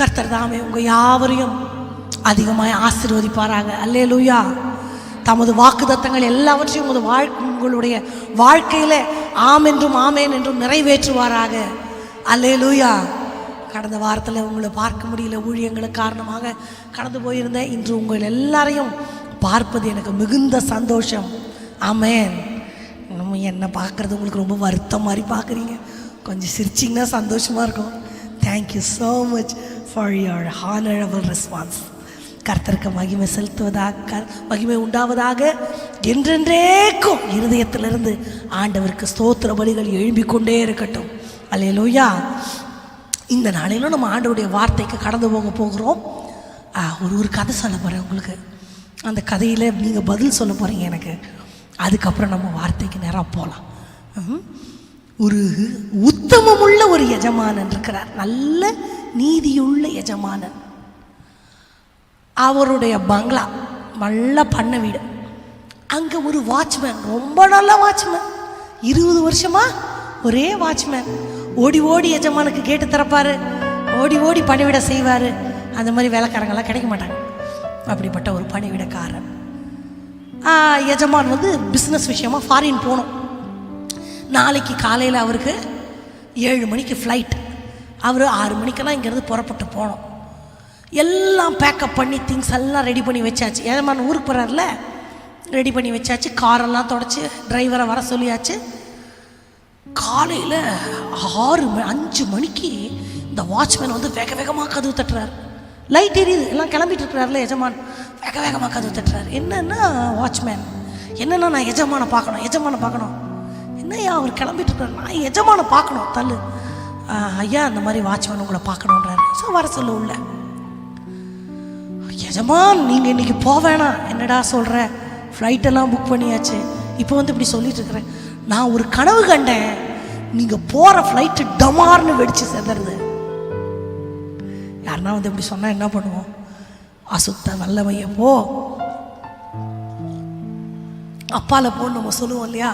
கர்த்தர் தாமே உங்கள் யாவரையும் அதிகமாக ஆசீர்வதிப்பாராக. அல்லேலூயா. தமது வாக்குத்தத்தங்கள் எல்லாவற்றையும் உங்களுடைய வாழ்க்கையில் ஆமென்றும் ஆமேன் என்றும் நிறைவேற்றுவாராக. அல்லேலூயா. கடந்த வாரத்தில் உங்களை பார்க்க முடியல, ஊழியங்களுக்கு காரணமாக கடந்து போயிருந்தேன். இன்று உங்கள் எல்லாரையும் பார்ப்பது எனக்கு மிகுந்த சந்தோஷம். ஆமேன். என்ன பார்க்குறது உங்களுக்கு ரொம்ப வருத்தம் மாதிரி பார்க்குறீங்க. கொஞ்சம் சிரிச்சிங்கன்னா சந்தோஷமாக இருக்கும். Thank you so much for your honourable response. கர்த்தருக்கு மகிமை செலுத்துவதாக, மகிமை உண்டாவதாக. என்றென்றேக்கும் இருதயத்திலிருந்து ஆண்டவருக்கு ஸ்தோத்திர பலிகள் எழும்பிக் கொண்டே இருக்கட்டும். அல்லேலூயா. இந்த நாளிலும் நம்ம ஆண்டவருடைய வார்த்தைக்கு கடந்து போகிறோம். ஒரு கதை சொல்ல போகிறேன் உங்களுக்கு. அந்த கதையில் நீங்கள் பதில் சொல்ல போகிறீங்க எனக்கு. அதுக்கப்புறம் நம்ம வார்த்தைக்கு நேராக போகலாம். ஒரு உத்தமமுள்ள ஒரு எஜமானன் இருக்கிறார், நல்ல நீதியுள்ள எஜமானன். அவருடைய பங்களா நல்ல பண்ண வீடு. அங்கே ஒரு வாட்ச்மேன், ரொம்ப நல்ல வாட்ச்மேன், 20 வருஷமா ஒரே வாட்ச்மேன். ஓடி ஓடி எஜமானுக்கு கேட்டு திறப்பார், ஓடி ஓடி பணிவிட செய்வார். அந்த மாதிரி வேலைக்காரங்கெல்லாம் கிடைக்க மாட்டாங்க. அப்படிப்பட்ட ஒரு பணிவிடக்காரன். எஜமான் பிஸ்னஸ் விஷயமா ஃபாரின் போகணும். நாளைக்கு காலையில் அவருக்கு 7 மணிக்கு ஃப்ளைட். அவர் 6 மணிக்கெல்லாம் இங்கேருந்து புறப்பட்டு போகணும். எல்லாம் பேக்கப் பண்ணி திங்ஸ் எல்லாம் ரெடி பண்ணி வச்சாச்சு. எஜமான் ஊருக்கு போகிறார்ல, ரெடி பண்ணி வச்சாச்சு. காரெல்லாம் தொடச்சி டிரைவரை வர சொல்லியாச்சு. காலையில் 5 மணிக்கு இந்த வாட்ச்மேன் வேக வேகமாக கதவு தட்டுறாரு. லைட் எரியுது, எல்லாம் கிளம்பிட்டு இருக்கிறாருல எஜமான். வேக வேகமாக கதவு தட்டுறாரு. என்னன்னா வாட்ச்மேன், என்னன்னா நான் எஜமானை பார்க்கணும். என்னையா அவர் கிளம்பிட்டு இருக்காரு, நான் எஜமானை பார்க்கணும். தள்ளு ஐயா, அந்த மாதிரி வாட்ச்மேன் உங்களை பார்க்கணுன்றாரு. ஸோ வர சொல்ல உள்ள. எஜமான் நீங்கள் இன்னைக்கு போவேணாம். என்னடா சொல்கிற, ஃப்ளைட்டெல்லாம் புக் பண்ணியாச்சு, இப்போ இப்படி சொல்லிட்டு இருக்கிறேன். நான் ஒரு கனவு கண்டேன், நீங்கள் போகிற ஃப்ளைட்டு டமார்னு வெடிச்சு செதறது. யாருன்னா இப்படி சொன்னால் என்ன பண்ணுவோம்? அசுத்த வல்லமைய போ, அப்பால போன்னு நம்ம சொல்லுவோம் இல்லையா?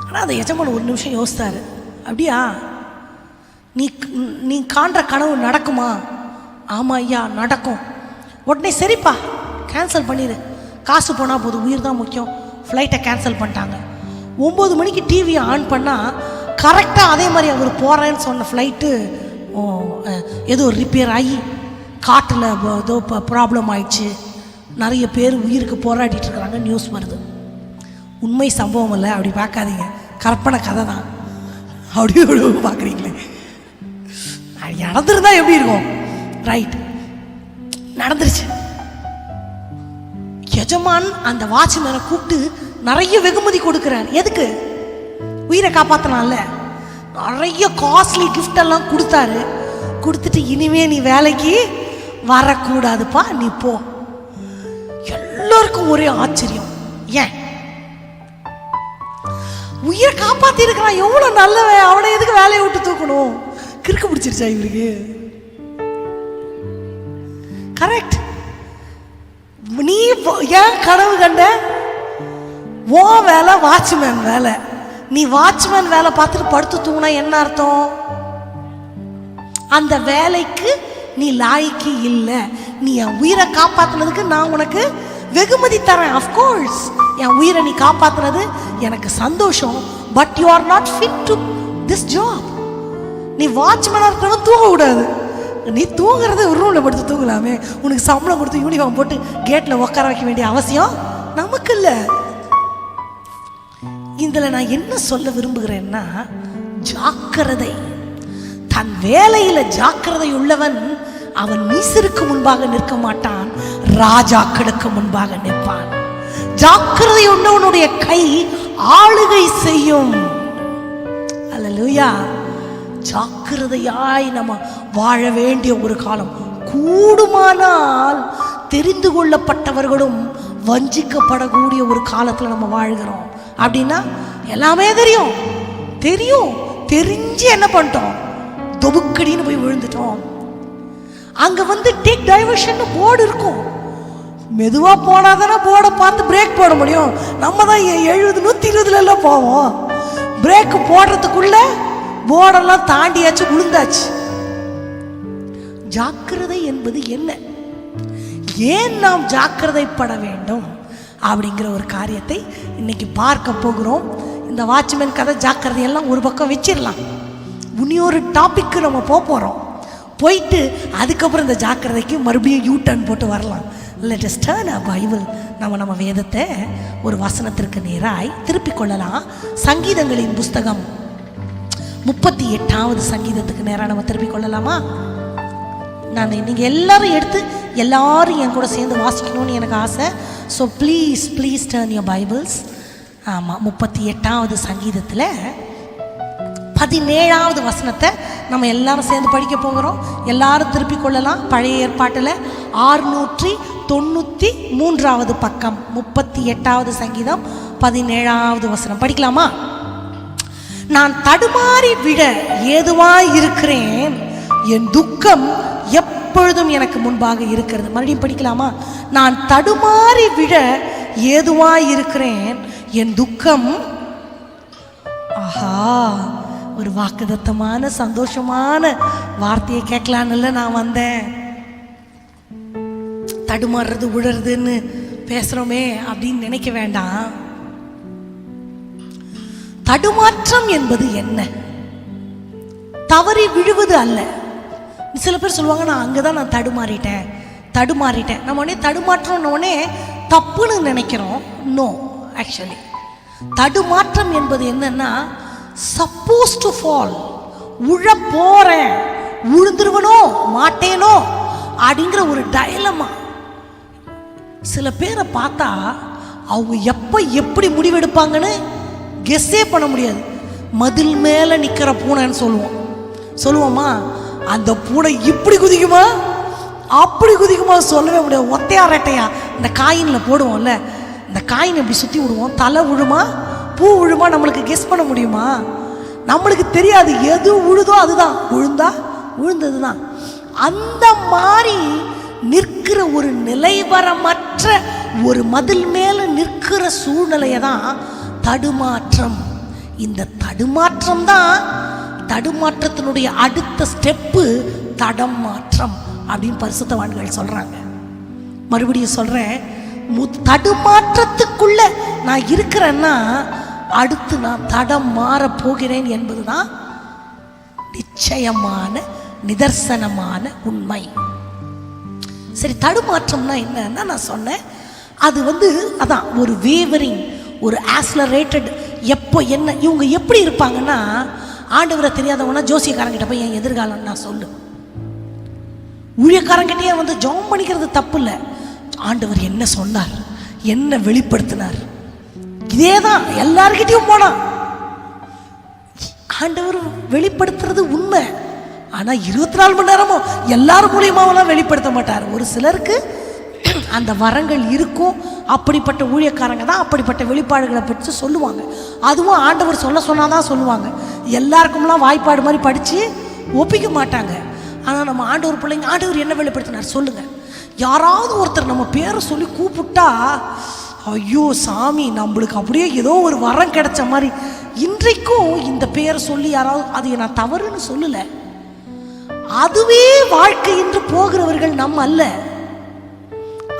ஆனால் அந்த எஜமான் ஒரு நிமிஷம் யோசித்தாரு. அப்படியா, நீ காண்ற கனவு நடக்குமா? ஆமாம் ஐயா நடக்கும். உடனே சரிப்பா, கேன்சல் பண்ணிடு, காசு போனால் போதும், உயிர் தான் முக்கியம். ஃப்ளைட்டை கேன்சல் பண்ணிட்டாங்க. 9 மணிக்கு டிவியை ஆன் பண்ணால் கரெக்டாக அதே மாதிரி அவர் போகிறேன்னு சொன்ன ஃப்ளைட்டு ஏதோ ரிப்பேர் ஆகி காட்டில் ஏதோ ப்ராப்ளம் ஆயிடுச்சு. நிறைய பேர் உயிருக்கு போராடிட்டு இருக்கிறாங்க, நியூஸ் வருது. உண்மை சம்பவம் இல்லை, அப்படி பார்க்காதீங்க, கற்பனை கதை தான். அப்படி பார்க்குறீங்களே, நடந்துருந்தா எப்படி இருக்கும்? ரைட், நடந்துருச்சு. எஜமான் அந்த வாட்ச்மேனை கூப்பிட்டு நிறைய வெகுமதி கொடுக்குறார். எதுக்கு? உயிரை காப்பாற்றலாம்ல. நிறைய காஸ்ட்லி கிஃப்ட் எல்லாம் கொடுத்தாரு. கொடுத்துட்டு இனிமே நீ வேலைக்கு வரக்கூடாதுப்பா, நீ போ. எல்லாருக்கும் ஒரே ஆச்சரியம். ஏன்? உயிரை காப்பாத்தி இருக்கிறான், எவ்வளவு நல்லவன், அவனை எதுக்கு வேலையை விட்டு தூக்கணும்? கிறுக்கு பிடிச்சிருச்சா இவருக்கு? கரெக்ட். நீ ஏன் கனவு கண்ட? ஓ வேலை வாட்ச்மேன் வேலை. நீ வாட்ச்மேன் வேலை பார்த்துட்டு படுத்து தூங்கினா என்ன அர்த்தம்? அந்த வேலைக்கு நீ லாய்க்கு இல்லை. நீ என் உயிரை காப்பாத்துனதுக்கு நான் உனக்கு வெகுமதி தரேன். அஃப்கோர்ஸ் என் உயிரை நீ காப்பாத்துனது எனக்கு சந்தோஷம். But you are not fit to this job. நீ வாட்ச்மேனாக இருக்கணும், தூங்க கூடாது. நீ தூங்குறது ஒரு ரூமில் படுத்து தூங்கலாமே. உனக்கு சம்பளம் கொடுத்து யூனிஃபார்ம் போட்டு கேட்டில் உட்கார வைக்க வேண்டிய அவசியம் நமக்கு இல்லை. இதில் நான் என்ன சொல்ல விரும்புகிறேன்னா, ஜாக்கிரதை. தன் வேலையில ஜாக்கிரதை உள்ளவன் அவன் நீசருக்கு முன்பாக நிற்க மாட்டான், ராஜாக்களுக்கு முன்பாக நிற்பான். ஜாக்கிரதை உள்ளவனுடைய கை ஆளுகை செய்யும். அல்லேலூயா. ஜாக்கிரதையாய் நம்ம வாழ வேண்டிய ஒரு காலம். கூடுமானால் தெரிந்து கொள்ளப்பட்டவர்களும் வஞ்சிக்கப்படக்கூடிய ஒரு காலத்தில் நம்ம வாழ்கிறோம். அப்படின்னா எல்லாமே தெரியும், தெரிஞ்சு என்ன பண்ணிட்டோம்? தொபுக்கடின்னு போய் விழுந்துட்டோம். அங்க டேக் டைவர்ஷன் போர்டு இருக்கும். மெதுவா போனாதானே போர்டை பார்த்து பிரேக் போட முடியும். நம்ம தான் 70 120 எல்லாம் போவோம். பிரேக் போடுறதுக்குள்ள போர்டெல்லாம் தாண்டியாச்சு, விழுந்தாச்சு. ஜாக்கிரதை என்பது என்ன, ஏன் நாம் ஜாக்கிரதைப்பட வேண்டும் அப்படிங்கிற ஒரு காரியத்தை இன்னைக்கு பார்க்க போகிறோம். இந்த வாட்ச்மேன் கதை ஜாக்கிரதையெல்லாம் ஒரு பக்கம் வச்சிடலாம். இன்னொரு டாபிக்கு நம்ம போகிறோம். போயிட்டு அதுக்கப்புறம் இந்த ஜாக்கிரதைக்கு மறுபடியும் யூட்டர்ன் போட்டு வரலாம். லெட் அஸ் டர்ன் அ பைபிள். நம்ம வேதத்தை ஒரு வசனத்திற்கு நேராய் திருப்பிக் கொள்ளலாம். சங்கீதங்களின் புஸ்தகம் 38வது சங்கீதத்துக்கு நேராக நம்ம திருப்பிக் கொள்ளலாமா? நீங்கள் எல்லாரும் எடுத்து எல்லாரும் என் கூட சேர்ந்து வாசிக்கணும்னு எனக்கு ஆசை. So please turn your Bibles. ஆமாம், 38வது சங்கீதத்தில் 17வது வசனத்தை நம்ம எல்லாரும் சேர்ந்து படிக்க போகிறோம். எல்லாரும் திருப்பிக் கொள்ளலாம். பழைய ஏற்பாட்டில் 693வது பக்கம், 38வது சங்கீதம் 17வது வசனம் படிக்கலாமா? நான் தடுமாறி விழ ஏதுவாய் இருக்கிறேன், என் துக்கம் எப்பொழுதும் எனக்கு முன்பாக இருக்கிறது. மறுபடியும் படிக்கலாமா? நான் தடுமாறி விழ ஏதுவாய் இருக்கிறேன், என் துக்கம். ஆஹா, ஒரு வாக்குதத்தமான சந்தோஷமான வார்த்தையை கேட்கலான்னு நான் வந்தேன். தடுமாறுறது விழுறதுன்னு பேசுறோமே அப்படின்னு நினைக்க வேண்டாம். தடுமாற்றம் என்பது என்ன? தவறி விழுவது அல்ல. சில பேர் சொல்லுவாங்க, நான் அங்கதான் நான் தடுமாறிட்டேன். நம்ம உடனே தடுமாற்றம் உடனே தப்புன்னு நினைக்கிறோம். நோ, ஆக்சுவலி தடுமாற்றம் என்பது என்னன்னா, சப்போஸ் டு ஃபால், உழ போறேன், உழுந்துருவனோ மாட்டேனோ அப்படிங்கிற ஒரு டயலமா. சில பேரை பார்த்தா அவங்க எப்ப எப்படி முடிவெடுப்பாங்கன்னு கெஸ்ஸே பண்ண முடியாது. மதில் மேல நிக்கிற பூனைன்னு சொல்லுவோமா? அந்த பூனை இப்படி குதிக்குமா அப்படி குதிக்குமா சொல்லவே முடியாது. ஒத்தையா ரெட்டையா இந்த காயின்ல போடுவோம்ல, இந்த காயின் எப்படி சுத்தி விடுவோம், தலை விழுமா பூ விழுமா நம்மளுக்கு கெஸ் பண்ண முடியுமா? நம்மளுக்கு தெரியாது. எது விழுதோ அதுதான், விழுந்தது தான். அந்த மாதிரி நிற்கிற ஒரு நிலைவரமற்ற ஒரு மதில் மேல நிற்கிற சூழ்நிலையை தான் தடுமாற்றம். இந்த தடுமாற்றம் தான், தடுமாற்றத்தினுடைய அடுத்த ஸ்டெப்பு தடம் மாற்றம் அப்படின்னு பரிசுத்தவான்கள் சொல்றாங்க. மறுபடியும் சொல்றேன், தடுமாற்றத்துக்குள்ள நான் இருக்கிறேன்னா அடுத்து நான் தடம் மாற போகிறேன் என்பதுதான் நிச்சயமான நிதர்சனமான உண்மை. சரி, தடுமாற்றம்னா என்னன்னா நான் சொன்னேன், அது அதான் ஒரு வேவரிங், ஒரு ஆக்ஸலரேட்டட். எப்போ என்ன இவங்க எப்படி இருப்பாங்கன்னா, ஆண்டவரை தெரியாதவனா ஜோசியக்காரங்கிட்ட போய் என் எதிர்காலம் நான் சொல்லு. ஊழியக்காரங்கிட்டே ஜெபம் பண்ணிக்கிறது தப்பு இல்லை. ஆண்டவர் என்ன சொன்னார், என்ன வெளிப்படுத்தினார், இதேதான் எல்லார்கிட்டையும் போனா. ஆண்டவர் வெளிப்படுத்துறது உண்மை. ஆனா 24 மணி நேரமும் எல்லாரும் மூலியமாவெல்லாம் வெளிப்படுத்த மாட்டார். ஒரு சிலருக்கு அந்த வரங்கள் இருக்கும். அப்படிப்பட்ட ஊழியக்காரங்க தான் அப்படிப்பட்ட வெளிப்பாடுகளை பற்றி சொல்லுவாங்க. அதுவும் ஆண்டவர் சொன்னாதான் சொல்லுவாங்க. எல்லாருக்கும்லாம் வாய்ப்பாடு மாதிரி படிச்சு ஒப்பிக்க மாட்டாங்க. ஆனா நம்ம ஆண்டவர் பிள்ளைங்க, ஆண்டவர் என்ன வெளிப்படுத்தினார் சொல்லுங்க. யாராவது ஒருத்தர் நம்ம பேரை சொல்லி கூப்பிட்டா, ஐயோ சாமி, நம்மளுக்கு அப்படியே ஏதோ ஒரு வரம் கிடைச்ச மாதிரி. இன்றைக்கும் இந்த பேரை சொல்லி யாராவது, அது நான் தவறுன்னு சொல்லல, அதுவே வாழ்க்கை என்று போகிறவர்கள் நம்ம அல்ல.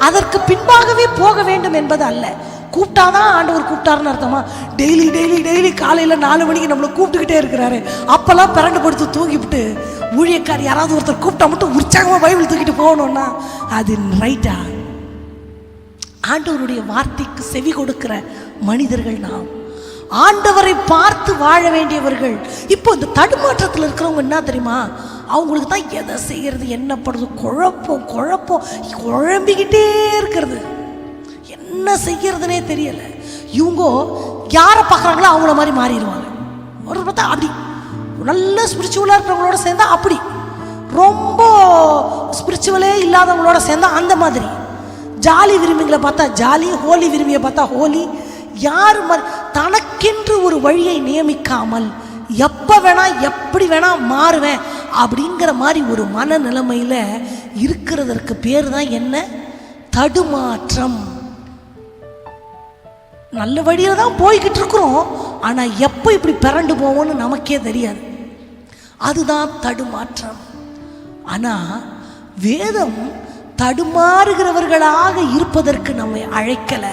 அதற்கு பின்பாகவே போக வேண்டும் என்பது அல்ல. கூப்பிட்டாதான் ஆண்டவர் கூப்பிட்டாருன்னு அர்த்தமா? டெய்லி காலையில 4 மணிக்கு நம்மளை கூப்பிட்டுக்கிட்டே இருக்கிறாரு. அப்பெல்லாம் பிறண்டு படுத்து தூங்கிவிட்டு ஊழியக்கார் யாராவது ஒருத்தர் கூப்பிட்டா மட்டும் உற்சாகமா பைபிள் தூக்கிட்டு போகணும்னா அது ரைட்டா? ஆண்டவருடைய வார்த்தைக்கு செவி கொடுக்கிற மனிதர்கள் நாம். ஆண்டவரை பார்த்து வாழ வேண்டியவர்கள். இப்போ இந்த தடுமாற்றத்தில் இருக்கிறவங்க என்ன தெரியுமா, அவங்களுக்கு தான் எதை செய்யறது என்ன பண்ணுறது குழம்பிக்கிட்டே இருக்கிறது. என்ன செய்யறதுனே தெரியல. இவங்க யாரை பார்க்குறாங்களோ அவங்கள மாதிரி மாறிடுவாங்க. ஒரு பார்த்தா அப்படி நல்ல ஸ்பிரிச்சுவலாக இருக்கிறவங்களோட சேர்ந்தா அப்படி, ரொம்ப ஸ்பிரிச்சுவலே இல்லாதவங்களோட சேர்ந்தா அந்த மாதிரி, ஜாலி விரும்பிங்களை பார்த்தா ஜாலி, ஹோலி விரும்பியை பார்த்தா ஹோலி. யார் தனக்கென்று ஒரு வழியை நியமிக்காமல் எப்ப வேணா எப்படி வேணா மாறுவேன் அப்படிங்கிற மாதிரி ஒரு மனநிலைமையில இருக்கிறதற்கு பேர் தான் என்ன? தடுமாற்றம். நல்ல வழியில தான் போய்கிட்டு இருக்கிறோம், ஆனா எப்போ இப்படி பிறண்டு போவோம்னு நமக்கே தெரியாது. அதுதான் தடுமாற்றம். ஆனா வேதம் தடுமாறுகிறவர்களாக இருப்பதற்கு நம்மை அழைக்கல.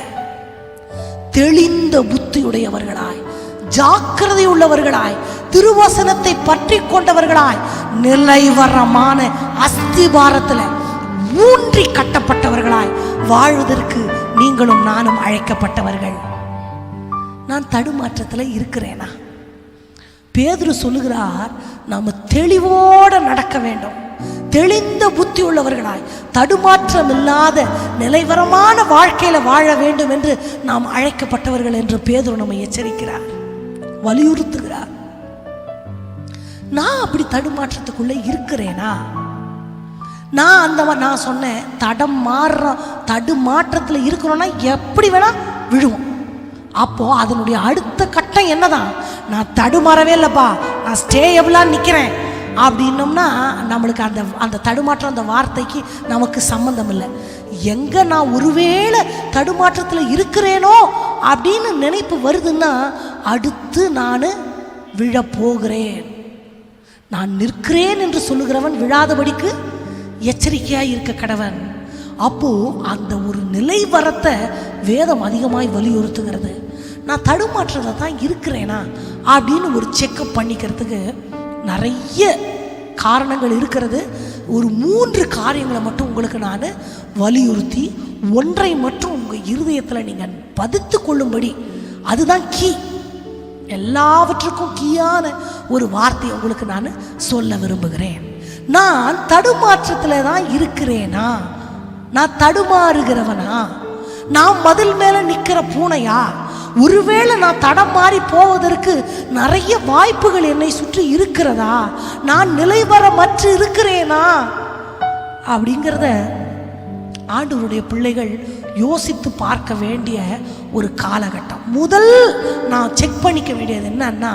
தெளிந்த புத்தியுடையவர்களாய், ஜாக்கிரதை உள்ளவர்களாய், திருவசனத்தை பற்றி கொண்டவர்களாய், நிலைவரமான அஸ்திபாரத்தில் ஊன்றி கட்டப்பட்டவர்களாய் வாழ்வதற்கு நீங்களும் நானும் அழைக்கப்பட்டவர்கள். நான் தடுமாற்றத்தில் இருக்கிறேனா? பேதுரு சொல்லுகிறார், நாம தெளிவோடு நடக்க வேண்டும். தெளிந்த புத்தி உள்ளவர்களாய், தடுமாற்றம் இல்லாத நிலைவரமான வாழ்க்கையில வாழ வேண்டும் என்று நாம் அழைக்கப்பட்டவர்கள் என்று பேதுரு நம்மை எச்சரிக்கிறார், வலியுறுத்துகிறார். நான் அப்படி தடுமாற்றத்துக்குள்ள இருக்கிறேனா? நான் சொன்னேன், தடுமாற்றத்தில் இருக்கிறோம்னா எப்படி வேணா விழுவோம். அப்போ அதனுடைய அடுத்த கட்டம் என்னதான்? நான் தடுமாறவே இல்லைப்பா, நான் ஸ்டேபிளா நிற்கிறேன் அப்படின்னோம்னா நம்மளுக்கு அந்த தடுமாற்றம், அந்த வார்த்தைக்கு நமக்கு சம்பந்தம் இல்லை. எங்க நான் ஒருவேளை தடுமாற்றத்தில் இருக்கிறேனோ அப்படின்னு நினைப்பு வருதுன்னா அடுத்து நான் விழப்போகிறேன். நான் நிற்கிறேன் என்று சொல்லுகிறவன் விழாதபடிக்கு எச்சரிக்கையாக இருக்க கடவன். அப்போ அந்த ஒரு நிலை வரத்தை வேதம் அதிகமாய் வலியுறுத்துகிறது. நான் தடுமாற்றத்தில் தான் இருக்கிறேனா அப்படின்னு ஒரு செக்கப் பண்ணிக்கிறதுக்கு நிறைய காரணங்கள் இருக்கிறது. ஒரு 3 காரியங்களை மட்டும் உங்களுக்கு நான் வலியுறுத்தி ஒன்றை மட்டும் உங்கள் இருதயத்தில் நீங்கள் பதித்து கொள்ளும்படி, அதுதான் கீ, எல்லாவற்றுக்கும் கீயான ஒரு வார்த்தையை உங்களுக்கு நான் சொல்ல விரும்புகிறேன். நான் தடுமாற்றத்தில் தான் இருக்கிறேனா? நான் தடுமாறுகிறவனா? நான் மதில் மேல நிற்கிற பூனையா? ஒருவேளை நான் தடம் மாறி போவதற்கு நிறைய வாய்ப்புகள் என்னை சுற்றி இருக்கிறதா? நான் நிலைவரமற்று இருக்கிறேனா அப்படிங்கிறத ஆண்டவருடைய பிள்ளைகள் யோசித்து பார்க்க வேண்டிய ஒரு காலகட்டம். முதல் நான் செக் பண்ணிக்க வேண்டியது என்னன்னா,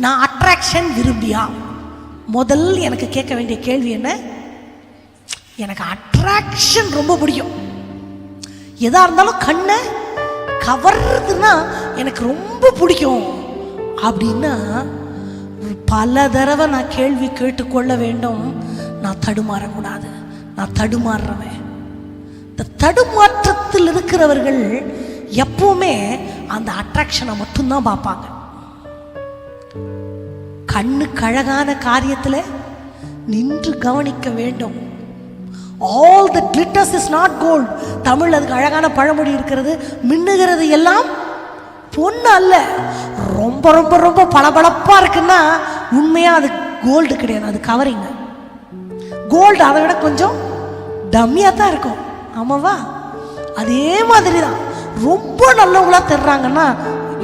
நான் அட்ராக்ஷன் விரும்பியா? முதல் எனக்கு கேட்க வேண்டிய கேள்வி என்ன? எனக்கு அட்ராக்ஷன் ரொம்ப பிடிக்கும். எதா இருந்தாலும் கண்ணை கவர்றதுன்னா எனக்கு ரொம்ப பிடிக்கும் அப்படின்னா பல தடவை நான் கேள்வி கேட்டுக்கொள்ள வேண்டும். நான் தடுமாறக்கூடாது. நான் தடுமாறுறவன். இந்த தடுமாற்றத்தில் இருக்கிறவர்கள் எப்பவுமே அந்த அட்ராக்ஷனை மட்டும்தான் பார்ப்பாங்க. கண்ணுக்கு அழகான காரியத்தில் நின்று கவனிக்க வேண்டும். All that glitters is not gold. Tamil அதுக்கு அழகான பழமொழி இருக்கிறது, மின்னுகிறது எல்லாம் பொண்ணு அல்ல. ரொம்ப ரொம்ப ரொம்ப பளபளப்பா இருக்குன்னா உண்மையா அது கோல்டு கிடையாது, அது கவரிங். கோல்டு அதை விட கொஞ்சம் டம்மியா தான் இருக்கும், ஆமாவா? அதே மாதிரி தான் ரொம்ப நல்லவங்களா தெரிறாங்கன்னா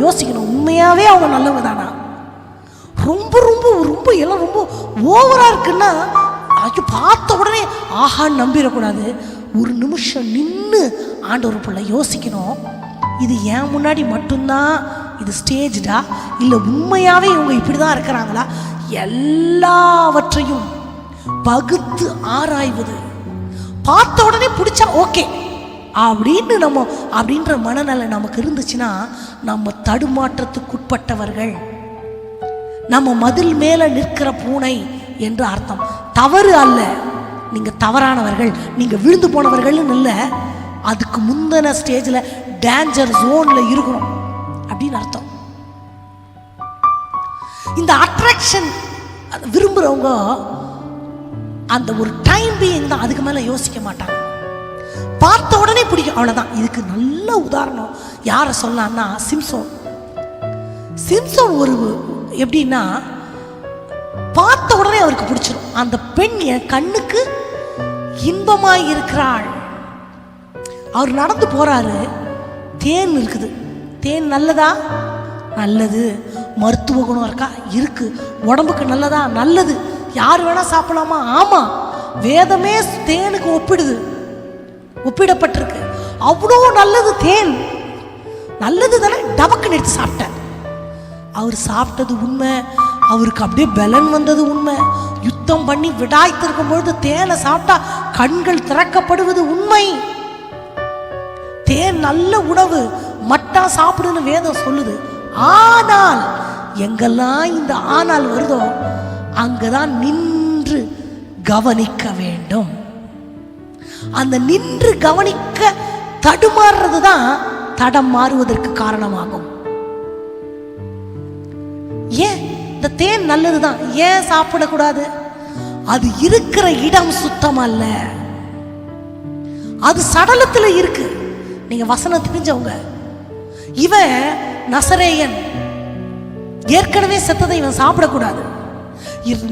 யோசிக்கணும், உண்மையாவே அவங்க நல்லவங்க தானா? ரொம்ப ரொம்ப ரொம்ப எல்லாம் ரொம்ப ஓவரா இருக்குன்னா பார்த்த உடனே ஆஹான்னு நம்பிடக்கூடாது. ஒரு நிமிஷம் நின்று ஆண்டவர் பிள்ளை யோசிக்கணும், இது ஏன் முன்னாடி மட்டும்தான் இது ஸ்டேஜ்டா, இல்லை உண்மையாவே இவங்க இப்படிதான் இருக்கிறாங்களா? எல்லாவற்றையும் பகுத்து ஆராய்வது. பார்த்த உடனே பிடிச்சா ஓகே அப்படின்னு அப்படின்ற மனநல நமக்கு இருந்துச்சுன்னா நம்ம தடுமாற்றத்துக்குட்பட்டவர்கள், நம்ம மதில் மேல நிற்கிற பூனை என்று அர்த்தம். தவறு அல்ல, நீங்க தவறானவர்கள், நீங்க விழுந்து போனவர்கள் இல்லை, அதுக்கு முந்தின ஸ்டேஜ்ல டேஞ்சர் ஜோன்ல இருக்கணும் அப்படின்னு அர்த்தம். இந்த அட்ராக்ஷன் விரும்புறவங்க அந்த ஒரு டைம் பீயிங் தான், அதுக்கு மேல யோசிக்க மாட்டாங்க. பார்த்த உடனே பிடிக்கும், அவ்வளவுதான். இதுக்கு நல்ல உதாரணம் யாரை சொல்லலாம்னா சிம்சோன். சிம்சோன் ஒரு எப்படின்னா பார்த்த உடனே அவருக்கு பிடிச்சிடும். அந்த பெண் என் கண்ணுக்கு இன்பமாய் இருக்கிறாள். அவர் நடந்து போறாரு, தேன் இருக்குது. தேன் நல்லதா? நல்லது. மருத்துவ குணம் இருக்கா? இருக்கு. உடம்புக்கு நல்லதா? நல்லது. யார் வேணா சாப்பிடலாமா? ஆமா. வேதமே தேனுக்கு ஒப்பிடப்பட்டிருக்கு. அவ்வளோ நல்லது தேன். நல்லது தானே, டபக்குன்னு எடுத்து சாப்பிட்டார். அவர் சாப்பிட்டது உண்மை, அவருக்கு அப்படியே பலன் வந்தது உண்மை. யுத்தம் பண்ணி விடாய்த்திருக்கும் பொழுது தேனை சாப்பிட்டா கண்கள் திறக்கப்படுவது உண்மை. தேன் நல்ல உணவு, மட்டா சாப்பிடுன்னு வேதம் சொல்லுது. ஆனால் எங்கெல்லாம் இந்த ஆனால் வருதோ அங்கதான் நின்று கவனிக்க வேண்டும். அந்த நின்று கவனிக்க தடுமாறுறது தான் தடம் மாறுவதற்கு காரணமாகும். ஏன் இந்த தேன் நல்லதுதான், ஏன் சாப்பிடக்கூடாது? அது இருக்கிற இடம் சுத்தம் அல்ல, அது சடலத்துல இருக்கு. நீங்க வசனம் தெரிஞ்சவங்க. இவன் நசரேயன், ஏற்கனவே செத்ததை இவன் சாப்பிடக்கூடாது.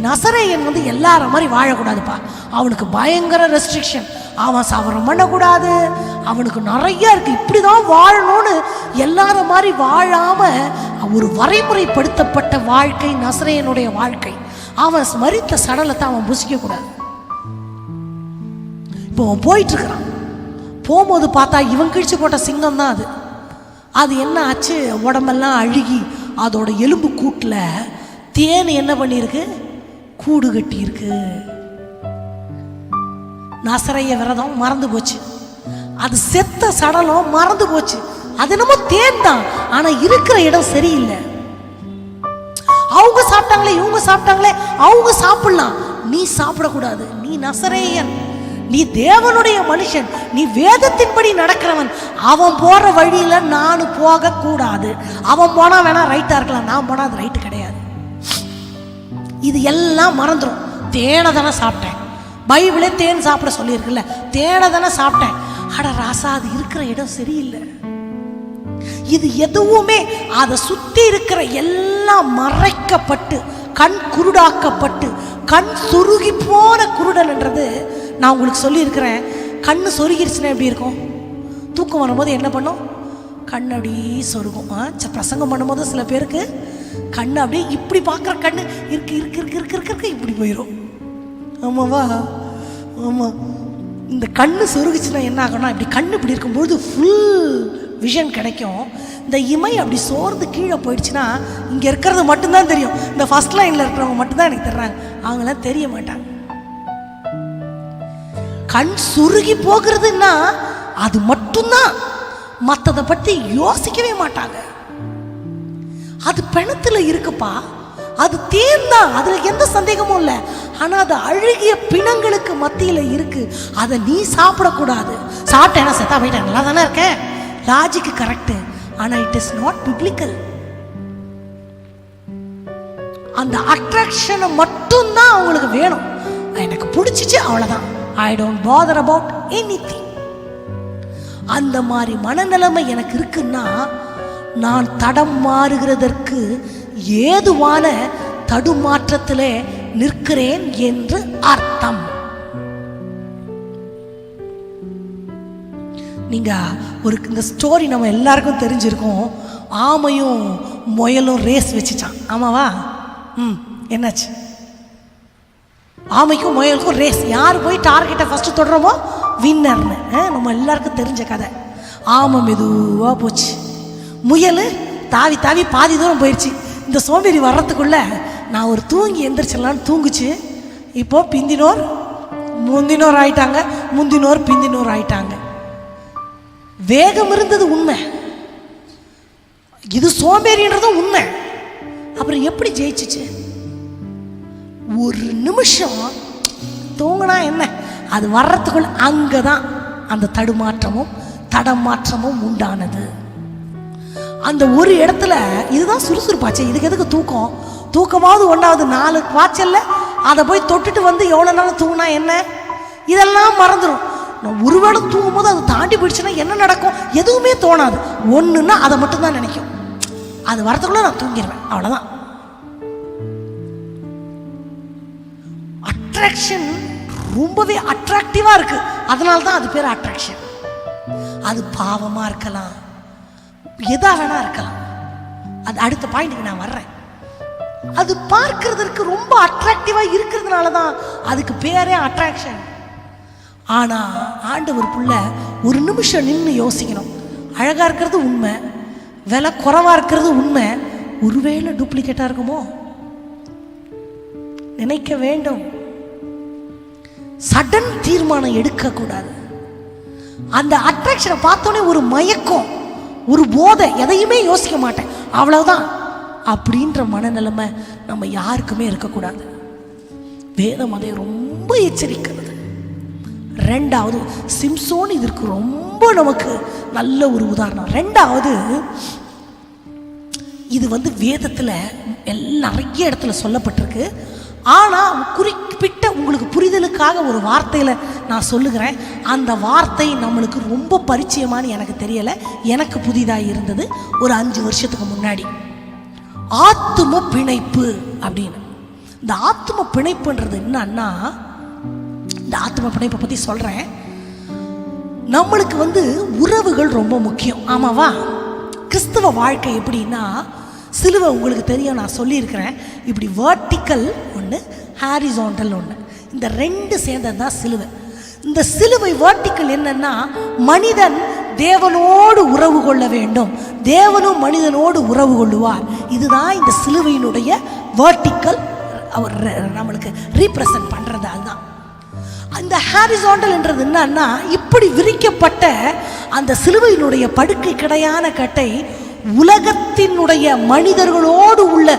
நசரேயன் எல்லார மாதிரி வாழக்கூடாதுப்பா. அவனுக்கு பயங்கர ரெஸ்ட்ரிக்ஷன். அவன் சவரம் பண்ணக்கூடாது, அவனுக்கு நிறைய இருக்கு. இப்படிதான் வாழணும்னு எல்லார மாதிரி வாழாம ஒரு வரைமுறைப்படுத்தப்பட்ட வாழ்க்கை நசரேயனுடைய வாழ்க்கை. அவன் மரித்த சடலத்தை அவன் புசிக்க கூடாது. இப்போ அவன் போயிட்டு இருக்கிறான். போகும்போது பார்த்தா இவன் கிழிச்சு போட்ட சிங்கம் தான் அது. அது என்ன ஆச்சு, உடம்பெல்லாம் அழுகி அதோட எலும்பு கூட்டில் தேன் என்ன பண்ணியிருக்கு, கூடு கட்டி இருக்கு. நசரேய விரதம் மறந்து போச்சு, அது செத்த சடலம் மறந்து போச்சு. அது என்னமோ தேன் தான், ஆனா இருக்கிற இடம் சரியில்லை. அவங்க சாப்பிட்டாங்களே, இவங்க சாப்பிட்டாங்களே, அவங்க சாப்பிடலாம், நீ சாப்பிடக்கூடாது. நீ நசரேயன், நீ தேவனுடைய மனுஷன், நீ வேதத்தின்படி நடக்கிறவன். அவன் போற வழியில நானும் போக கூடாது. அவன் போனா வேணா ரைட்டா இருக்கலாம், நான் போனா அது ரைட்டு கிடையாது. இது எல்லாம் மறந்துடும். தேனை தானே சாப்பிட்டேன், பைபிளே தேன் சாப்பிட சொல்லியிருக்குல்ல, தேனை தானே சாப்பிட்டேன். அட ராசா, அது இருக்கிற இடம் சரியில்லை. இது எதுவுமே அதை சுத்தி இருக்கிற எல்லாம் மறைக்கப்பட்டு கண் குருடாக்கப்பட்டு கண் சொருகி போன குருடன்ன்றது நான் உங்களுக்கு சொல்லியிருக்கிறேன். கண்ணு சொருகிருச்சுன்னா எப்படி இருக்கும்? தூக்கம் வரும்போது என்ன பண்ணும்? கண் அப்படியே சொருகும். பிரசங்கம் பண்ணும்போது சில பேருக்கு கண்ணு அப்படியே இப்படி பார்க்குற கண்ணு இருக்கு இருக்கு இருக்கு இருக்கு இருக்கு இருக்கு இப்படி போயிடும். ஆமாவா? ஆமாம். இந்த கண்ணு சொருகிச்சுன்னா என்ன ஆகும்னா, இப்படி கண்ணு இப்படி இருக்கும்பொழுது ஃபுல் விஷன் கிடைக்கும். இந்த இமை அப்படி சோர்ந்து கீழே போயிடுச்சுன்னா இங்கே இருக்கிறது மட்டும்தான் தெரியும். இந்த ஃபர்ஸ்ட் லைனில் இருக்கிறவங்க மட்டும்தான் எனக்கு தர்றாங்க, அவங்களாம் தெரிய மாட்டாங்க. கண் சுருகி போகிறதுன்னா அது மட்டும்தான், மற்றதை பற்றி யோசிக்கவே மாட்டாங்க. அது பிணத்துல இருக்குப்பா, அது தேன் தான், அதுல எந்த சந்தேகமும் இல்லை. ஆனா அது அழுகிய பிணங்களுக்கு மத்தியில இருக்கு. அதை நீ சாப்பிடக்கூடாது. சாப்பிட்டேன்னா செத்தா போயிட்டேன், நல்லா தானே இருக்கேன், லாஜிக்கு கரெக்டு. ஆனா இட் இஸ் நாட் பிப்ளிக்கல். அந்த அட்ராக்ஷனை மட்டும்தான் அவங்களுக்கு வேணும். எனக்கு பிடிச்சிச்சு அவ்வளவுதான், I don't father about anything. அந்த மாதிரி மனநிலைமை எனக்கு இருக்குன்னா நான் தடம் மாறுகிறதற்கு ஏதுவான தடுமாற்றத்திலே நிற்கிறேன் என்று அர்த்தம். நீங்க ஒரு இந்த ஸ்டோரி நம்ம எல்லாருக்கும் தெரிஞ்சிருக்கும். ஆமையும் முயலும் ரேஸ் வச்சுச்சான். ஆமாவா? என்னாச்சு? ஆமைக்கும் முயலுக்கும் ரேஸ். யார் போய் டார்கெட்டை ஃபர்ஸ்ட் தொடரமோ வின்னர்னு நம்ம எல்லாருக்கும் தெரிஞ்ச கதை. ஆமை மெதுவாக போச்சு, முயல் தாவி தாவி பாதி தூரம் போயிடுச்சு. இந்த சோம்பேறி வர்றதுக்குள்ள நான் ஒரு தூங்கி எந்திரிச்சிடலான்னு தூங்குச்சு. இப்போ பிந்தினோர் முந்தினோர் ஆயிட்டாங்க, முந்தினோர் பிந்தினோர் ஆயிட்டாங்க. வேகம் இருந்தது உண்மை, இது சோம்பேறின்றதும் உண்மை. அப்புறம் எப்படி ஜெயிச்சிச்சு? ஒரு நிமிஷம் தூங்கினா என்ன, அது வர்றதுக்குள்ள அங்கதான் அந்த தடுமாற்றமும் தடமாற்றமும் உண்டானது. அந்த ஒரு இடத்துல இதுதான் சுறுசுறுப்பாச்சு. இதுக்கு எதுக்கு தூக்கம்? தூக்கமாவது ஒன்றாவது 4 வாட்சல்ல அதை போய் தொட்டுட்டு வந்து எவ்வளோ நேரம் தூங்கினா என்ன, இதெல்லாம் மறந்துடும். நான் ஒருவேளை தூங்கும் போது அதை தாண்டி போயிடுச்சுன்னா என்ன நடக்கும்? எதுவுமே தோணாது. ஒன்றுன்னா அதை மட்டும்தான் நினைக்கும். அது வரத்துக்குள்ள நான் தூங்கிடுவேன், அவ்வளோதான். அட்ராக்ஷன் ரொம்பவே அட்ராக்டிவாக இருக்கு, அதனால தான் அது பேர் அட்ராக்ஷன். அது பாவமாக இருக்கலாம், எதா வேணா இருக்கலாம். அது அடுத்த பாயிண்ட்டுக்கு நான் வர்றேன். அது பார்க்கறதுக்கு ரொம்ப அட்ராக்டிவா இருக்கிறதுனால தான் அதுக்கு பேரே அட்ராக்ஷன். ஆனா ஆண்டவர் புள்ள ஒரு நிமிஷம் நின்று யோசிக்கணும். அழகா இருக்கிறது உண்மை, விலை குறைவா இருக்கிறது உண்மை, ஒருவேளை டூப்ளிகேட்டா இருக்குமோ நினைக்க வேண்டும். சடன் தீர்மானம் எடுக்க கூடாது. அந்த அட்ராக்ஷனை பார்த்தோன்னே ஒரு மயக்கம், ஒரு போதை, எதையுமே யோசிக்க மாட்டேன் அவ்வளவுதான் அப்படின்ற மனநிலைமை நம்ம யாருக்குமே இருக்கக்கூடாது. வேதம் அதை ரொம்ப ரொம்ப எச்சரிக்கிறது. ரெண்டாவது சிம்சோன் இதற்கு ரொம்ப நமக்கு நல்ல ஒரு உதாரணம். ரெண்டாவது, இது வேதத்தில் நிறைய இடத்துல சொல்லப்பட்டிருக்கு. ஆனால் குறிப்பிட்ட உங்களுக்கு புரிதலுக்காக ஒரு வார்த்தையில் நான் சொல்லுகிறேன். அந்த வார்த்தை நம்மளுக்கு ரொம்ப பரிச்சயமானு எனக்கு தெரியலை, எனக்கு புதிதாக இருந்தது ஒரு 5 வருஷத்துக்கு முன்னாடி. ஆத்தும பிணைப்பு அப்படின்னு. இந்த ஆத்தும பிணைப்புன்றது என்னன்னா, இந்த ஆத்தும பிணைப்பை பற்றி சொல்கிறேன். நம்மளுக்கு உறவுகள் ரொம்ப முக்கியம், ஆமாவா? கிறிஸ்தவ வாழ்க்கை எப்படின்னா, சிலுவை உங்களுக்கு தெரியும், நான் சொல்லியிருக்கிறேன். இப்படி வெர்டிக்கல் ஒன்று, ஹாரிசான்டல் ஒன்று, இந்த 2 சேர்ந்தது தான் சிலுவை. இந்த சிலுவை வெர்டிக்கல் என்னன்னா, மனிதன் தேவனோடு உறவு கொள்ள வேண்டும், தேவனும் மனிதனோடு உறவு கொள்ளுவார். இதுதான் இந்த சிலுவையினுடைய வெர்டிக்கல் அவர் நம்மளுக்கு ரீப்ரசன்ட் பண்ணுறது. அதுதான் அந்த ஹாரிசான்டல் என்றது என்னன்னா, இப்படி விரிக்கப்பட்ட அந்த சிலுவையினுடைய படுக்கை கிடையான கட்டை உலகத்தினுடைய மனிதர்களோடு உள்ள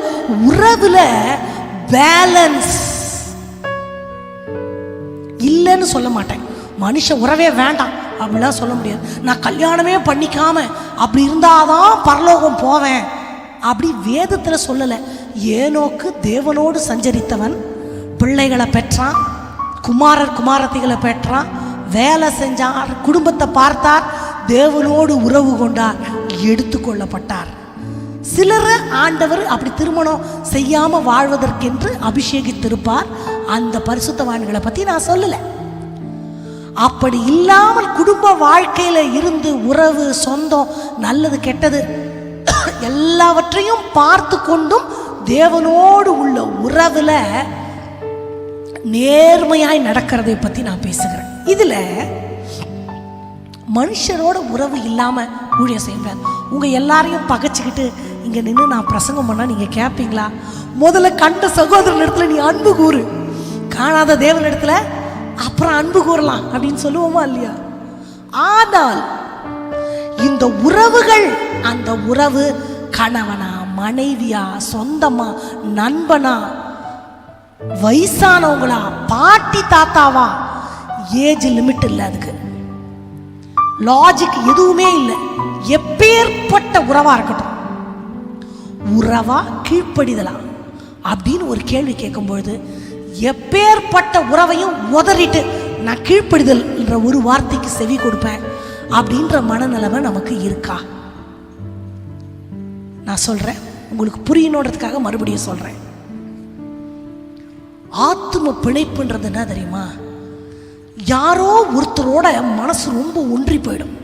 உறவுல பேலன்ஸ் இல்லைன்னு சொல்ல மாட்டேன். மனுஷ உறவே வேண்டாம் அப்படிலாம் சொல்ல முடியாது. நான் கல்யாணமே பண்ணிக்காம அப்படி இருந்தாதான் பரலோகம் போவேன் அப்படி வேதத்தில் சொல்லலை. ஏனோக்கு தேவனோடு சஞ்சரித்தவன், பிள்ளைகளை பெற்றான், குமாரத்திகளை பெற்றான், வேலை செஞ்சார், குடும்பத்தை பார்த்தார், தேவனோடு உறவு கொண்டார், எடுத்துக்கொள்ளப்பட்டார். சிலர் ஆண்டவர் அப்படி திருமணம் செய்யாம வாழ்வதற்கென்று அபிஷேகித்திருப்பார். அந்த பரிசுத்தவான்களை பத்தி நான் சொல்லல. அப்படி இல்லாமல் குடும்ப வாழ்க்கையில இருந்து உறவு, சொந்தம், நல்லது கெட்டது எல்லாவற்றையும் பார்த்து கொண்டும் தேவனோடு உள்ள உறவுல நேர்மையாய் நடக்கிறதை பத்தி நான் பேசுகிறேன். இதுல மனுஷரோட உறவு இல்லாம ஊழியம் செய்ய. உங்க எல்லாரையும் பகைச்சுக்கிட்டு இங்க நின்று நான் பிரசங்கம் பண்ணா நீங்க கேட்பீங்களா? முதல்ல கண்ட சகோதரன் இடத்துல நீ அன்பு கூறு, காணாத தேவன் இடத்துல அப்புறம் அன்பு கூறலாம் அப்படின்னு சொல்லுவோமா இல்லையா? ஆனால் இந்த உறவுகள், அந்த உறவு கணவனா, மனைவியா, சொந்தமா, நண்பனா, வயசானவங்களா, பாட்டி தாத்தாவா, ஏஜ் லிமிட் இல்லை, அதுக்கு லாஜிக் எதுவுமே இல்லை. எப்பேற்பட்ட உறவா இருக்கட்டும், உறவா கீழ்ப்படிதலா அப்படின்னு ஒரு கேள்வி கேட்கும் பொழுது, எப்பேற்பட்ட உறவையும் உதறிட்டு நான் கீழ்ப்படிதல் என்ற ஒரு வார்த்தைக்கு செவி கொடுப்பேன் அப்படின்ற மனநிலைமை நமக்கு இருக்கா? நான் சொல்றேன், உங்களுக்கு புரியணுன்றதுக்காக மறுபடியும் சொல்றேன். ஆத்தும பிணைப்புன்றது என்ன தெரியுமா? யாரோ ஒருத்தரோட மனசு ரொம்ப ஒன்றி போயிடும்.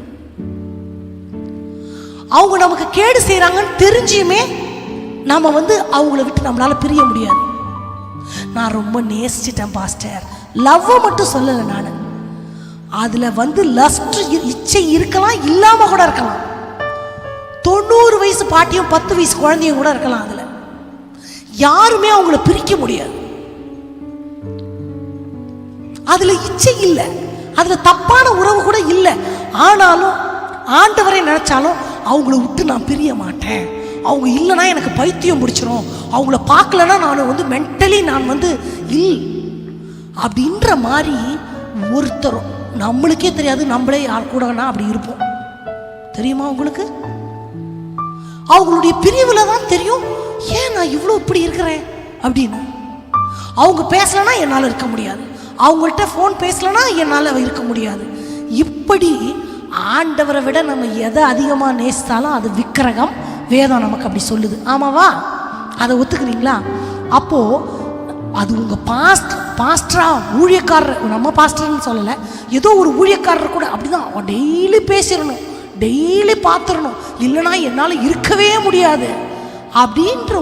அவங்க நமக்கு கேடு செய்யறாங்கன்னு தெரிஞ்சுமே நாம அவங்கள விட்டு நம்மளால பிரிய முடியாது. நான் ரொம்ப நேசிச்சிட்டேன் பாஸ்டர், லவ் மட்டும் சொல்லல, நான் அதுல லஸ்ட் இச்சை இருக்கலாம், இல்லாம கூட இருக்கலாம். 90 வயசு பாட்டியும் 10 வயசு குழந்தையும் கூட இருக்கலாம். அதுல யாருமே அவங்கள பிரிக்க முடியாது. அதுல இச்சை இல்லை, அதுல தப்பான உறவு கூட இல்லை. ஆனாலும் ஆண்டவரை நினைச்சாலும் அவங்கள விட்டு நான் பிரிய மாட்டேன். அவங்க இல்லைன்னா எனக்கு பைத்தியம் பிடிச்சிரும், அவங்கள பார்க்கலன்னா நான் மென்டலி நான் இல் அப்படின்ற மாதிரி ஒருத்தரும் நம்மளுக்கே தெரியாது. நம்மளே யார் கூடனா அப்படி இருப்போம், தெரியுமா உங்களுக்கு? அவங்களுடைய பிரிவுல தான் தெரியும் ஏன் நான் இவ்வளோ இப்படி இருக்கிறேன் அப்படின்னு. அவங்க பேசலன்னா என்னால் இருக்க முடியாது, அவங்கள்ட்ட ஃபோன் பேசலன்னா என்னால் இருக்க முடியாது. இப்படி ஆண்டவரை விட நம்ம எதை அதிகமாக நேசித்தாலும் அது விக்கிரகம். வேதம் நமக்கு அப்படி சொல்லுது, ஆமாவா? அதை ஒத்துக்கிறீங்களா? அப்போ அது உங்க பாஸ்டரா, ஊழியக்காரர், நம்ம பாஸ்டர்னு சொல்லலை, ஏதோ ஒரு ஊழியக்காரர் கூட அப்படிதான் டெய்லி பேசிடணும், டெய்லி பார்த்துடணும், இல்லைன்னா என்னால் இருக்கவே முடியாது அப்படின்ற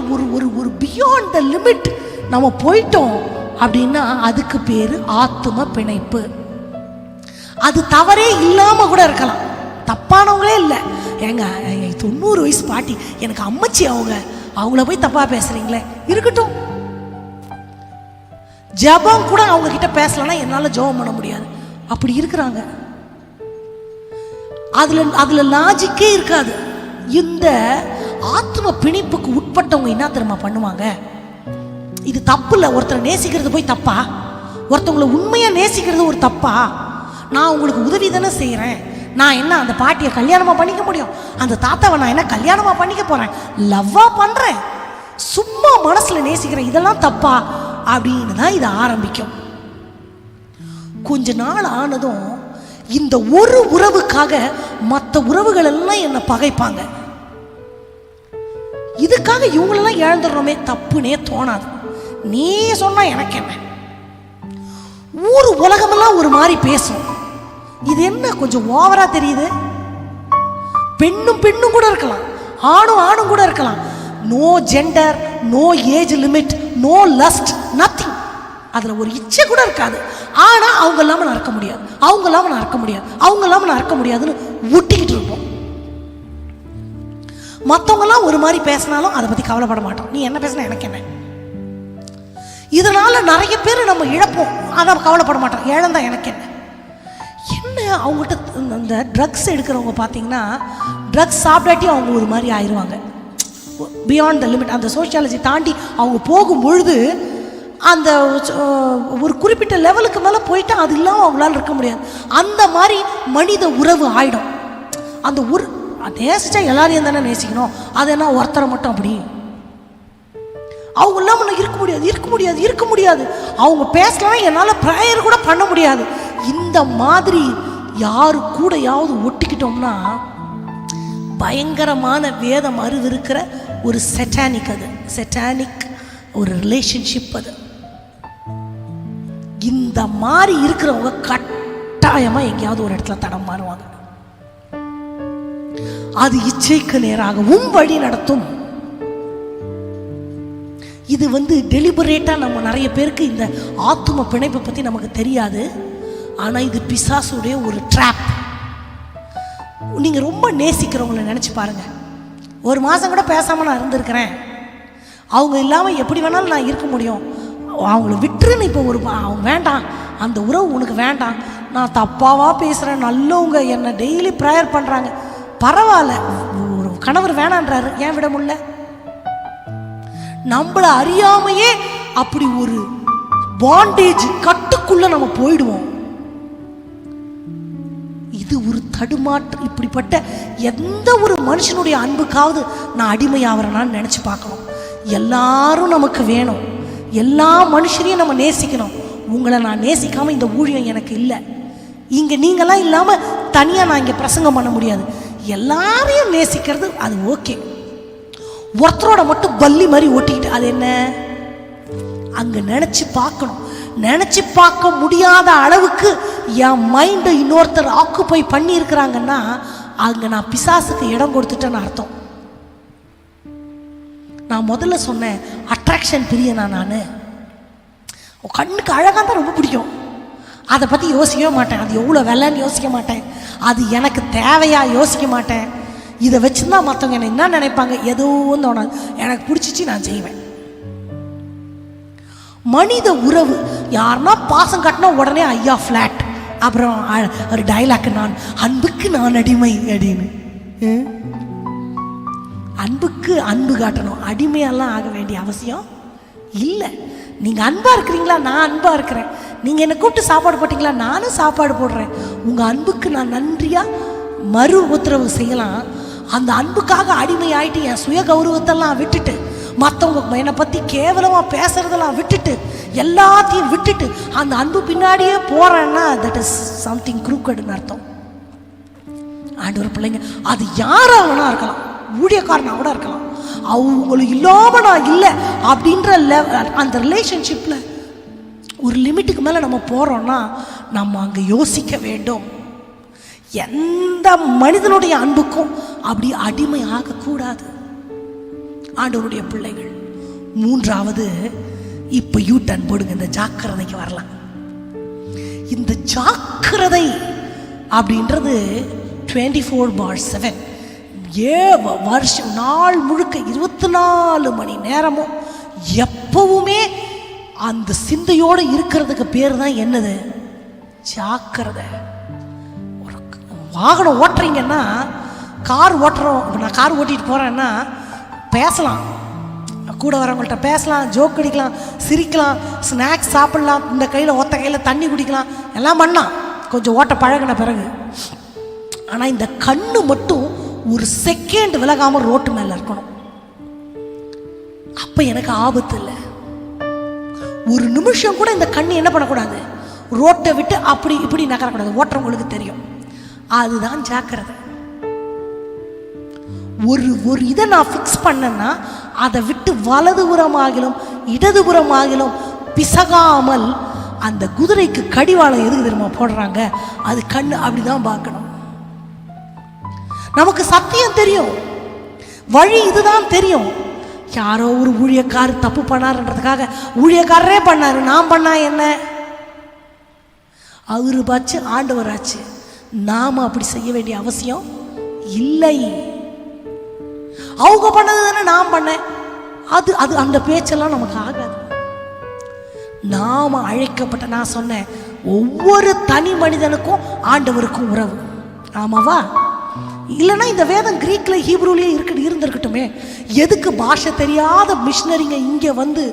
ஒரு பியாண்ட் த லிமிட் நம்ம போயிட்டோம் அப்படின்னா அதுக்கு பேரு ஆத்தும பிணைப்பு. அது தவறே இல்லாம கூட இருக்கலாம், தப்பானவங்களே இல்லை. ஏங்க 90 வயசு பாட்டி, எனக்கு அம்மச்சி, அவங்கள போய் தப்பா பேசுறீங்களே, இருக்கட்டும். ஜபம் கூட அவங்க கிட்ட பேசலன்னா என்னால ஜெபம் பண்ண முடியாது, அப்படி இருக்கிறாங்க. அதுல லாஜிக்கே இருக்காது. இந்த ஆத்தும பிணைப்புக்கு உட்பட்டவங்க என்ன தெரியுமா பண்ணுவாங்க? இது தப்பு இல்லை, ஒருத்தரை நேசிக்கிறது போய் தப்பா? ஒருத்தவங்களை உண்மையாக நேசிக்கிறது ஒரு தப்பா? நான் உங்களுக்கு உதவி தானே செய்கிறேன். நான் என்ன அந்த பாட்டியை கல்யாணமாக பண்ணிக்க முடியும்? அந்த தாத்தாவை நான் என்ன கல்யாணமாக பண்ணிக்க போகிறேன்? லவ்வாக பண்ணுறேன், சும்மா மனசில் நேசிக்கிறேன். இதெல்லாம் தப்பா? அப்படின்னு தான் இது ஆரம்பிக்கும். கொஞ்ச நாள் ஆனதும் இந்த ஒரு உறவுக்காக மற்ற உறவுகள் எல்லாம் என்னை பகைப்பாங்க. இதுக்காக இவங்களெல்லாம் இழந்துடுறோமே தப்புனே தோணாது. நீ சொன்னா எனக்கு என்ன? ஊர் உலகமெல்லாம் ஒரு மாதிரி பேசும். இது என்ன கொஞ்சம் ஓவரா தெரியுது? பெண்ணும் பெண்ணும் கூட இருக்கலாம், ஆணும் ஆணும் கூட இருக்கலாம். No gender, no age limit, no lust, nothing. அதுல ஒரு இச்சை கூட இருக்காது. ஆனா அவங்க இல்லாம நான் இருக்க முடியாது, அவங்க இல்லாம நான் இருக்க முடியாது, அவங்க இல்லாம நான் இருக்க முடியாதுன்னு ஒட்டிக்கிட்டு இருப்போம். மற்றவங்க எல்லாம் ஒரு மாதிரி பேசினாலும் அதை பத்தி கவலைப்பட மாட்டோம். நீ என்ன பேசினா எனக்கு என்ன? இதனால நிறைய பேர் நம்ம இழப்போம், அதை கவலைப்பட மாட்டோம். இழந்தா எனக்கு என்ன? என்ன அவங்ககிட்ட இந்த ட்ரக்ஸ் எடுக்கிறவங்க பார்த்தீங்கன்னா, ட்ரக்ஸ் சாப்பிடாட்டி அவங்க ஒரு மாதிரி ஆயிடுவாங்க. பியாண்ட் த லிமிட், அந்த சோஷியாலஜி தாண்டி அவங்க போகும்பொழுது அந்த ஒரு குறிப்பிட்ட லெவலுக்கு மேலே போயிட்டு அது இல்லாமல் அவங்களால இருக்க முடியாது. அந்த மாதிரி மனித உறவு ஆயிடும். அந்த நேசிச்சா எல்லாரையும் தானே நேசிக்கணும். அது என்ன ஒருத்தரை மட்டும் அப்படி? அவங்க இல்லாமல் இருக்க முடியாது, இருக்க முடியாது, இருக்க முடியாது. அவங்க பேசலாம், என்னால் ப்ரேயர் கூட பண்ண முடியாது. இந்த மாதிரி யாரு கூடயாவது ஒட்டிக்கிட்டோம்னா பயங்கரமான வேதம் அறிவிருக்கிற ஒரு செட்டானிக், அது செட்டானிக் ஒரு ரிலேஷன்ஷிப். அது இந்த மாதிரி இருக்கிறவங்க கட்டாயமா எங்கேயாவது ஒரு இடத்துல தடம் மாறுவாங்க. அது இச்சைக்கு நேராகவும் வழி நடத்தும். இது டெலிபரேட்டா நம்ம நிறைய பேருக்கு இந்த ஆத்தும பிணைப்பை பத்தி நமக்கு தெரியாது. ஆனா இது பிசாசுடைய ஒரு ட்ராப். நீங்க ரொம்ப நேசிக்கிறவங்களை நினைச்சு பாருங்க. ஒரு மாசம் கூட பேசாம நான் இருந்திருக்கிறேன், அவங்க இல்லாம எப்படி வேணாலும் நான் இருக்க முடியும். அவங்கள விட்டுருன்னு இப்போ அவங்க வேண்டாம், அந்த உறவு உனக்கு வேண்டாம், நான் தப்பாவா பேசுறேன், நல்லவங்க என்ன டெய்லி ப்ரேயர் பண்றாங்க, பரவாயில்ல. ஒரு கணவர் வேணான்றாரு, ஏன் விட முடியல? நம்மள அறியாமையே அப்படி ஒரு பாண்டேஜ் கட்டுக்குள்ள நம்ம போயிடுவோம். இது ஒரு தடுமாற்று. இப்படிப்பட்ட எந்த ஒரு மனுஷனுடைய அன்புக்காவது நான் அடிமையாகிறேன்னு நினைச்சு பார்க்கணும். எல்லாரும் நமக்கு வேணும், எல்லா மனுஷரையும் நம்ம நேசிக்கணும். உங்களை நான் நேசிக்காம இந்த ஊழியம் எனக்கு இல்லை. இங்க நீங்களாம் இல்லாம தனியா நான் இங்க பிரசங்கம் பண்ண முடியாது. எல்லாரையும் நேசிக்கிறது அது ஓகே. ஒருத்தரோட மட்டும் பல்லி மாதிரி ஓட்டிக்கிட்டு அது என்ன? அங்க நினைச்சு பார்க்கணும். நினைச்சு பார்க்க முடியாத அளவுக்கு என் மைண்டை இன்னொருத்தர் ஆக்குப்பை பண்ணி இருக்கிறாங்கன்னா அங்க நான் பிசாசுக்கு இடம் கொடுத்துட்டேன்னு அர்த்தம். நான் முதல்ல சொன்னேன், அட்ராக்ஷன் பிரியனா நான். கண்ணுக்கு அழகாக தான் ரொம்ப பிடிக்கும், அதை பற்றி யோசிக்கவே மாட்டேன். அது எவ்வளோ விலைன்னு யோசிக்க மாட்டேன், அது எனக்கு தேவையா யோசிக்க மாட்டேன். இதை வச்சுருந்தா மற்றவங்க என்ன என்ன நினைப்பாங்க எதுவும் தோணாது. எனக்கு பிடிச்சிச்சு நான் செய்வேன். மனித உறவு யாருன்னா பாசம் கட்டினா உடனே ஐயா ஃப்ளாட். அப்புறம் ஒரு டைலாக், நான் அன்புக்கு நான் அடிமை அப்படின்னு. அன்புக்கு அன்பு காட்டணும், அடிமையெல்லாம் ஆக வேண்டிய அவசியம் இல்லை. நீங்கள் அன்பாக இருக்கிறீங்களா? நான் அன்பாக இருக்கிறேன். நீங்கள் என்னை கூப்பிட்டு சாப்பாடு போட்டிங்களா? நானும் சாப்பாடு போடுறேன். உங்கள் அன்புக்கு நான் நன்றியாக மறு உத்தரவு செய்யலாம். அந்த அன்புக்காக அடிமை ஆகிட்டு என் சுய கௌரவத்தெல்லாம் விட்டுட்டு, மற்றவங்க என்னை பற்றி கேவலமாக பேசுறதெல்லாம் விட்டுட்டு, எல்லாத்தையும் விட்டுட்டு அந்த அன்பு பின்னாடியே போகிறேன்னா தட் இஸ் சம்திங் க்ரூக்கட்னு அர்த்தம். ஆண்டவர் பிள்ளைங்க, அது யாராவனா இருக்கலாம், ஊழியக்காரனா கூட இருக்கலாம், அவங்களுக்கு இல்லாம நான் இல்லை அப்படின்ற அந்த ரிலேஷன்ஷிப்ல ஒரு லிமிட்டுக்கு மேல நம்ம போறோம்னா நம்ம அங்க யோசிக்க வேண்டும். எந்த மனிதனுடைய அன்புக்கும் அப்படி அடிமை ஆகக்கூடாது ஆண்டவருடைய பிள்ளைகள். மூன்றாவது, இப்ப யூ டர்ன் போடுங்க, இந்த ஜாக்கிரதைக்கு வரலாம். இந்த ஜாக்கிரதை அப்படின்றது 24/7 வருஷம் நாள் முழுக்க 24 மணி நேரமும் எப்பவுமே அந்த சிந்தையோடு இருக்கிறதுக்கு பேர் தான் என்னது? ஜாக்கிரதை. ஒரு வாகனம் ஓட்டுறீங்கன்னா, கார் ஓட்டுறோம், நான் கார் ஓட்டிட்டு போறேன்னா பேசலாம், கூட வரவங்கள்ட்ட பேசலாம், ஜோக் அடிக்கலாம், சிரிக்கலாம், ஸ்நாக்ஸ் சாப்பிடலாம், இந்த கையில் ஒத்த கையில் தண்ணி குடிக்கலாம், எல்லாம் பண்ணலாம் கொஞ்சம் ஓட்ட பழகின பிறகு. ஆனால் இந்த கண்ணு மட்டும் ஒரு செகண்ட் விலகாமல் ரோட்டு மேலே இருக்கணும். அப்போ எனக்கு ஆபத்து இல்லை. ஒரு நிமிஷம் கூட இந்த கண்ணு என்ன பண்ணக்கூடாது, ரோட்டை விட்டு அப்படி இப்படி நகரக்கூடாது. ஓட்டுறவங்களுக்கு தெரியும். அதுதான் ஜாக்கிரதை. ஒரு இதை நான் ஃபிக்ஸ் பண்ணேன்னா அதை விட்டு வலதுபுறமாகிலும் இடதுபுறமாகிலும் பிசகாமல், அந்த குதிரைக்கு கடிவாளம் எதுக்கு தெரியுமா போடுறாங்க, அது கண்ணு அப்படிதான் பார்க்கணும். நமக்கு சத்தியம் தெரியும், வழி இதுதான் தெரியும். யாரோ ஒரு ஊழியக்காரர் தப்பு பண்ணாருன்றதுக்காக ஊழியக்காரரே பண்ணாரு, நான் பண்ணா என்ன, அவரு பாச்சு ஆண்டவராச்சு, நாம அப்படி செய்ய வேண்டிய அவசியம் இல்லை. அவங்க பண்ணது தானே நான் பண்ணேன், அது அது அந்த பேச்செல்லாம் நமக்கு ஆகாது. நாம அழைக்கப்பட்ட, நான் சொன்னேன், ஒவ்வொரு தனி மனிதனுக்கும் ஆண்டவருக்கும் உறவு. ஆமாவா? இல்லைன்னா இந்த வேதம் கிரீக்ல ஹீப்ரூலயே இருந்திருக்கட்டுமே. எதுக்கு பாஷை தெரியாத மிஷினரிங்க இங்கே வந்து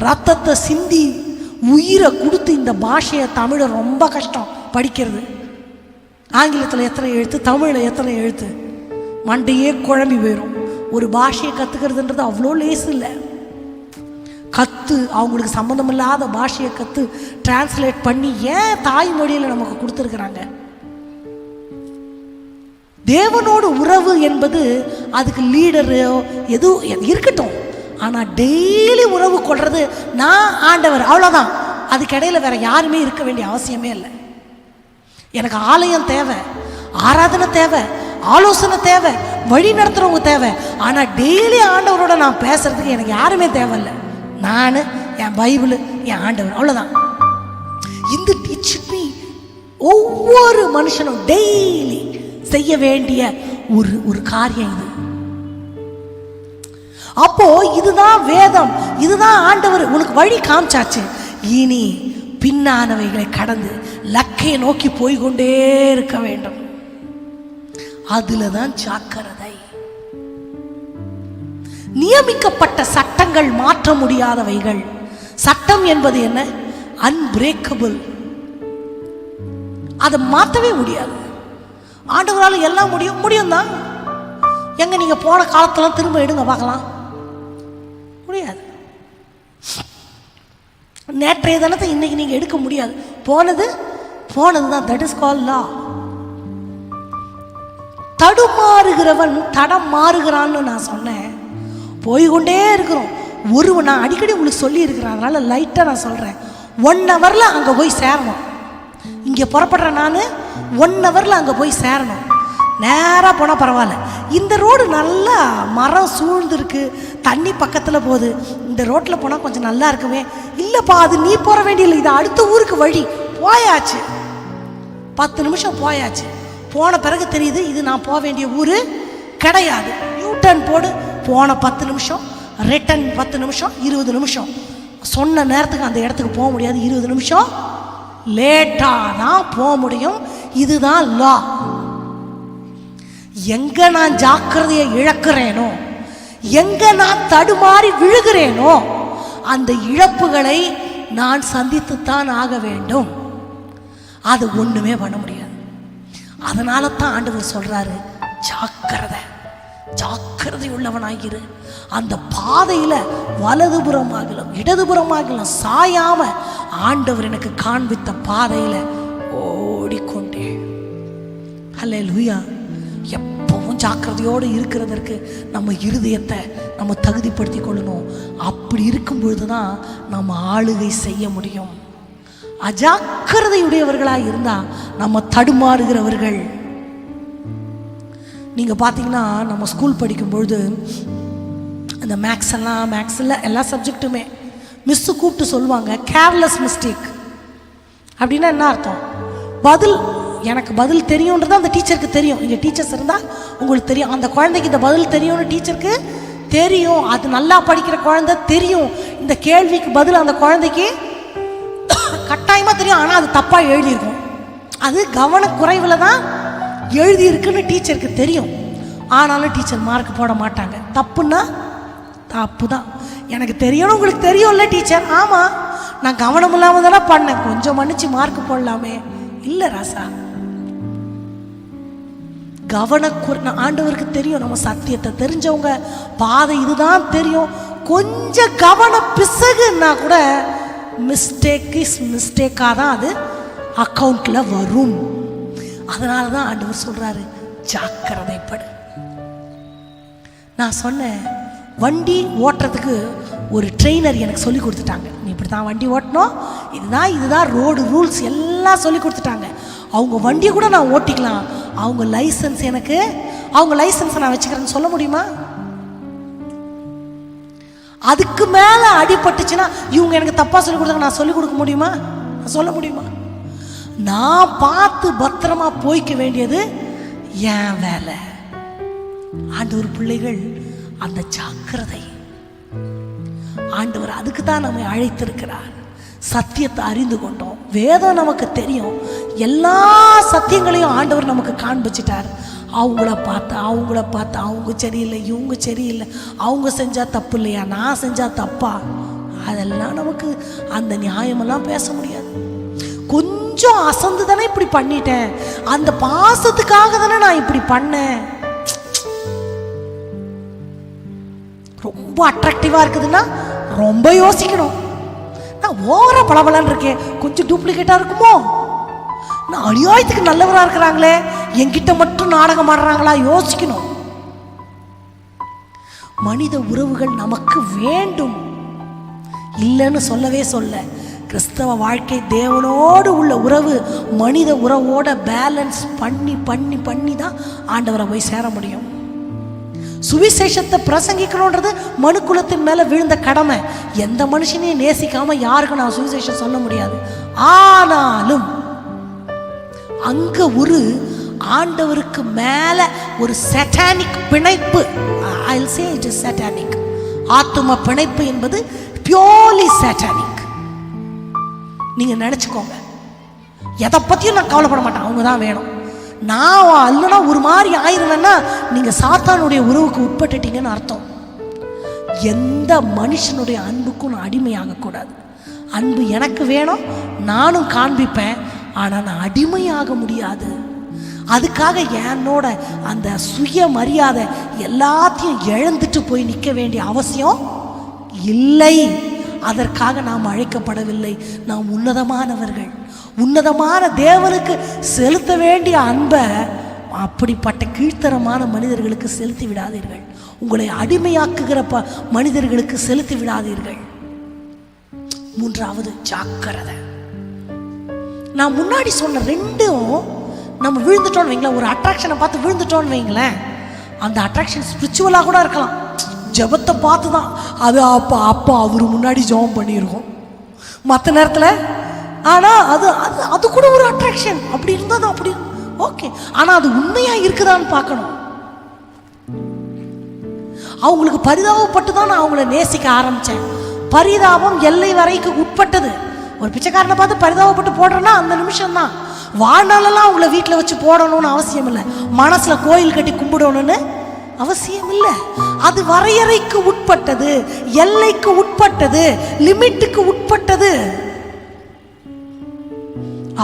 ரத்தத்தை சிந்தி உயிரை கொடுத்து இந்த பாஷையை, தமிழை ரொம்ப கஷ்டம் படிக்கிறது. ஆங்கிலத்தில் எத்தனை எழுத்து, தமிழில் எத்தனை எழுத்து, மண்டையே குழம்பி போயிடும். ஒரு பாஷையை கற்றுக்கிறதுன்றது அவ்வளோ லேசு இல்லை. அவங்களுக்கு சம்மந்தம் இல்லாத பாஷையை டிரான்ஸ்லேட் பண்ணி ஏன் தாய்மொழியில் நமக்கு கொடுத்துருக்குறாங்க. தேவனோடு உறவு என்பது அதுக்கு லீடரு எதுவும் இருக்கட்டும், ஆனால் டெய்லி உறவு கொள்றது நான் ஆண்டவர், அவ்வளோதான். அதுக்கு இடையில வேற யாருமே இருக்க வேண்டிய அவசியமே இல்லை. எனக்கு ஆலயம் தேவை, ஆராதனை தேவை, ஆலோசனை தேவை, வழி நடத்துறவங்க தேவை. ஆனால் டெய்லி ஆண்டவரோட நான் பேசுறதுக்கு எனக்கு யாருமே தேவையில்லை. நான், என் பைபிள், என் ஆண்டவர், அவ்வளோதான். இந்த டீச்சிங் ஒவ்வொரு மனுஷனும் டெய்லி செய்ய வேண்டிய ஒரு காரியம் இது. அப்போ இதுதான் வேதம், இதுதான் ஆண்டவர் உனக்கு வழி காமிச்சாச்சு. இனி பின்னானவைகளை கடந்து லக்கையை நோக்கி போய்கொண்டே இருக்க வேண்டும். அதுலதான் ஜாக்கிரதை. நியமிக்கப்பட்ட சட்டங்கள் மாற்ற முடியாதவைகள். சட்டம் என்பது என்ன? அன்பிரேக்கபிள். அதை மாற்றவே முடியாது. ஆண்டவரால் எல்லாம் முடியும் தான். எங்க நீங்க போன காலத்துல திரும்ப எடுங்க பார்க்கலாம், முடியாது. நேற்றைய தினத்தை இன்னைக்கு நீங்க எடுக்க முடியாது. போனதுதான். தட் இஸ் கால்ட் லா. தடுமாறுகிறவன் தடம் மாறுகிறான்னு நான் சொன்னேன். போய்கொண்டே இருக்கிறோம். நான் அடிக்கடி உங்களுக்கு சொல்லி இருக்கிறேன், அதனால லைட்டா நான் சொல்றேன். 1 hourல அங்க போய் சேரணும். இங்க புறப்படுற நான் 1 hourல அங்க போய் சேரணும். நேராக போனால் பரவாயில்ல. இந்த ரோடு நல்லா மரம் சூழ்ந்துருக்கு, தண்ணி பக்கத்தில் போகுது, இந்த ரோட்டில் போனால் கொஞ்சம் நல்லா இருக்குமே. இல்லைப்பா, அது நீ போக வேண்டியதில்லை, இது அடுத்த ஊருக்கு வழி. போயாச்சு, 10 நிமிஷம் போயாச்சு. போன பிறகு தெரியுது இது நான் போக வேண்டிய ஊர் கிடையாது. யூட்டர்ன் போடு. போன 10 நிமிஷம், ரிட்டன் 10 நிமிஷம், 20 நிமிஷம். சொன்ன நேரத்துக்கு அந்த இடத்துக்கு போக முடியாது. 20 நிமிஷம் லேட்டாக தான் போக முடியும். இதுதான் லா. எங்க நான் ஜாக்கிரதையை இழக்கிறேனோ, எங்க நான் தடுமாறி விழுகிறேனோ, அந்த இழப்புகளை நான் சந்தித்துத்தான் ஆக வேண்டும். அது ஒண்ணுமே பண்ண முடியாது. அதனால தான் ஆண்டவர் சொல்றாரு, ஜாக்கிரதை, ஜாக்கிரதை உள்ளவனாகிரு. அந்த பாதையில வலதுபுறமாகலும் இடதுபுறமாகலும் சாயாம ஆண்டவர் எனக்கு காண்பித்த பாதையில ஓடிக்கொண்டே. ஹல்லேலூயா. எப்பவும் ஜாக்கிரதையோடு இருக்கிறதற்கு நம்ம இருதயத்தை நம்ம தகுதிப்படுத்தி கொள்ளணும். அப்படி இருக்கும் பொழுதுதான் நம்ம ஆளுகை செய்ய முடியும். அஜாக்கிரதையுடையவர்களாக இருந்தா நம்ம தடுமாறுகிறவர்கள். நீங்க பார்த்தீங்கன்னா, நம்ம ஸ்கூல் படிக்கும் பொழுது அந்த மேக்ஸில் எல்லா சப்ஜெக்ட்டுமே மிஸ்ஸு கூப்பிட்டு சொல்லுவாங்க, கேர்லெஸ் மிஸ்டேக் அப்படின்னா என்ன அர்த்தம்? எனக்கு பதில் தெரியும்ன்றது அந்த டீச்சருக்கு தெரியும். இங்கே டீச்சர்ஸ் இருந்தால் உங்களுக்கு தெரியும், அந்த குழந்தைக்கு இந்த பதில் தெரியும்னு டீச்சருக்கு தெரியும். அது நல்லா படிக்கிற குழந்தை தெரியும், இந்த கேள்விக்கு பதில் அந்த குழந்தைக்கு கட்டாயமாக தெரியும். ஆனால் அது தப்பாக எழுதியிருக்கும், அது கவனக்குறைவில் தான் எழுதியிருக்குன்னு டீச்சருக்கு தெரியும். ஆனாலும் டீச்சர் மார்க் போட மாட்டாங்க. தப்புன்னா தப்பு தான். எனக்கு தெரியணும், உங்களுக்கு தெரியும்ல டீச்சர். ஆமாம், நான் கவனம் இல்லாமல் தானே பண்ணேன், கொஞ்சம் மன்னிச்சு மார்க் போடலாமே. இல்லை ராசா, ஆண்டவருக்கு தெரியும், நம்ம சத்தியத்தை தெரிஞ்சவங்க, பாதை இதுதான் தெரியும். கொஞ்சம் கவன பிசகுன்னா கூட மிஸ்டேக்காக தான் அது அக்கௌண்ட்ல வரும். அதனால தான் ஆண்டவர் சொல்றாரு, ஜாக்கிரதைப்படு. நான் சொன்னேன், வண்டி ஓட்டுறதுக்கு ஒரு ட்ரெயினர் எனக்கு சொல்லி கொடுத்துட்டாங்க. நீ இப்படி தான் வண்டி ஓட்டணும், இதுதான் ரோடு ரூல்ஸ் எல்லாம் சொல்லி கொடுத்துட்டாங்க. அவங்க வண்டியை கூட நான் ஓட்டிக்கலாம், அவங்க லைசன்ஸ் அவங்க லைசன்ஸை நான் வச்சுக்கிறேன்னு சொல்ல முடியுமா? அதுக்கு மேலே அடிபட்டுச்சுன்னா இவங்க எனக்கு தப்பாக சொல்லி கொடுத்தாங்க, நான் சொல்லிக் கொடுக்க முடியுமா? நான் சொல்ல முடியுமா? நான் பார்த்து பத்திரமா போய்க்க வேண்டியது என் வேலை. ஆண்டவர் பிள்ளைகள், அந்த ஜாக்கிரதை ஆண்டவர் அதுக்கு தான் நம்மை அழைத்திருக்கிறார். சத்தியத்தை அறிந்து கொண்டோம், வேதம் நமக்கு தெரியும், எல்லா சத்தியங்களையும் ஆண்டவர் நமக்கு காண்பிச்சிட்டார். அவங்கள பார்த்து அவங்க சரியில்லை, இவங்க சரியில்லை, அவங்க செஞ்சா தப்பு இல்லையா, நான் செஞ்சா தப்பா, அதெல்லாம் நமக்கு அந்த நியாயமெல்லாம் பேச முடியாது. கொஞ்சம் அசந்து தானே இப்படி பண்ணிட்டேன், அந்த பாசத்துக்காக தானே நான் இப்படி பண்ணேன். ரொம்ப அட்ராக்டிவா இருக்குதுன்னா ரொம்ப யோசிக்கணும். நான் ஓவரா பளபளன்னு இருக்கேன், கொஞ்சம் டூப்ளிகேட்டா இருக்குமோ? நான் அநியாயத்துக்கு நல்லவரா இருக்கிறாங்களே, என்கிட்ட மட்டும் நாடகம் ஆடுறாங்களா, யோசிக்கணும். மனித உறவுகள் நமக்கு வேண்டும், இல்லைன்னு சொல்லவே சொல்ல. கிறிஸ்தவ வாழ்க்கை தேவனோடு உள்ள உறவு மனித உறவோட பேலன்ஸ் பண்ணி பண்ணி பண்ணி தான் ஆண்டவரை போய் சேர முடியும். சுவிசேஷத்தை பிரசங்கிக்கணுன்றது மனுக்குலத்தின் மேல விழுந்த கடமை. எந்த மனுஷனையும் நேசிக்காம யாருக்கும் நான் சுவிசேஷம் சொல்ல முடியாது. ஆனாலும் அங்க ஒரு ஆண்டவருக்கு மேல ஒரு சாட்டானிக் பிணைப்பு, I'll say it is satanic. ஆத்தும பிணைப்பு என்பது பியூர்லி சாட்டானிக். நீங்க நினைச்சுக்கோங்க, எதை பத்தியும் நான் கவலைப்பட மாட்டேன், அவங்க தான் வேணும். நான் அல்லனா ஒரு மாதிரி ஆயிருவேன்னா நீங்க சாத்தானுடைய உறவுக்கு உட்பட்டுட்டீங்கன்னு அர்த்தம். எந்த மனுஷனுடைய அன்புக்கும் நான் அடிமையாக கூடாது. அன்பு எனக்கு வேணும், நானும் காண்பிப்பேன், ஆனால் நான் அடிமையாக முடியாது. அதுக்காக என்னோட அந்த சுய மரியாதை எல்லாத்தையும் இழந்துட்டு போய் நிற்க வேண்டிய அவசியம் இல்லை. அதற்காக நாம் அழைக்கப்படவில்லை. நாம் உன்னதமானவர்கள். உன்னதமான தேவனுக்கு செலுத்த வேண்டிய அன்பை அப்படிப்பட்ட கீழ்த்தரமான மனிதர்களுக்கு செலுத்தி விடாதீர்கள். உங்களை அடிமையாக்குகிற மனிதர்களுக்கு செலுத்தி விடாதீர்கள். மூன்றாவது, ஜாக்கிரதை. நான் முன்னாடி சொன்ன ரெண்டும் நம்ம விழுந்துட்டோன்னு வைங்களேன், ஒரு அட்ராக்ஷனை பார்த்து விழுந்துட்டோன்னு வைங்களேன், அந்த அட்ராக்ஷன் ஸ்பிரிச்சுவலாக கூட இருக்கலாம். ஜெபத்தை பார்த்து தான் அது அப்போ அவர் முன்னாடி ஜெபம் பண்ணியிருக்கோம் மற்ற நேரத்தில். ஆனால் அது அது அது கூட ஒரு அட்ராக்ஷன். அப்படி இருந்தால் தான் அப்படி ஓகே. ஆனால் அது உண்மையாக இருக்குதான்னு பார்க்கணும். அவங்களுக்கு பரிதாபப்பட்டு தான் நான் அவங்கள நேசிக்க ஆரம்பித்தேன். பரிதாபம் எல்லை வரைக்கும் உட்பட்டது. ஒரு பிச்சைக்காரனை பார்த்து பரிதாபப்பட்டு போடுறேன்னா அந்த நிமிஷம் தான். வாழ்நாளெல்லாம் அவங்கள வீட்டில் வச்சு போடணும்னு அவசியம் இல்லை, மனசில் கோயில் கட்டி கும்பிடணும்னு அவசியம் இல்லை. அது வரையறைக்கு உட்பட்டது, எல்லைக்கு உட்பட்டது, லிமிட்டுக்கு உட்பட்டது.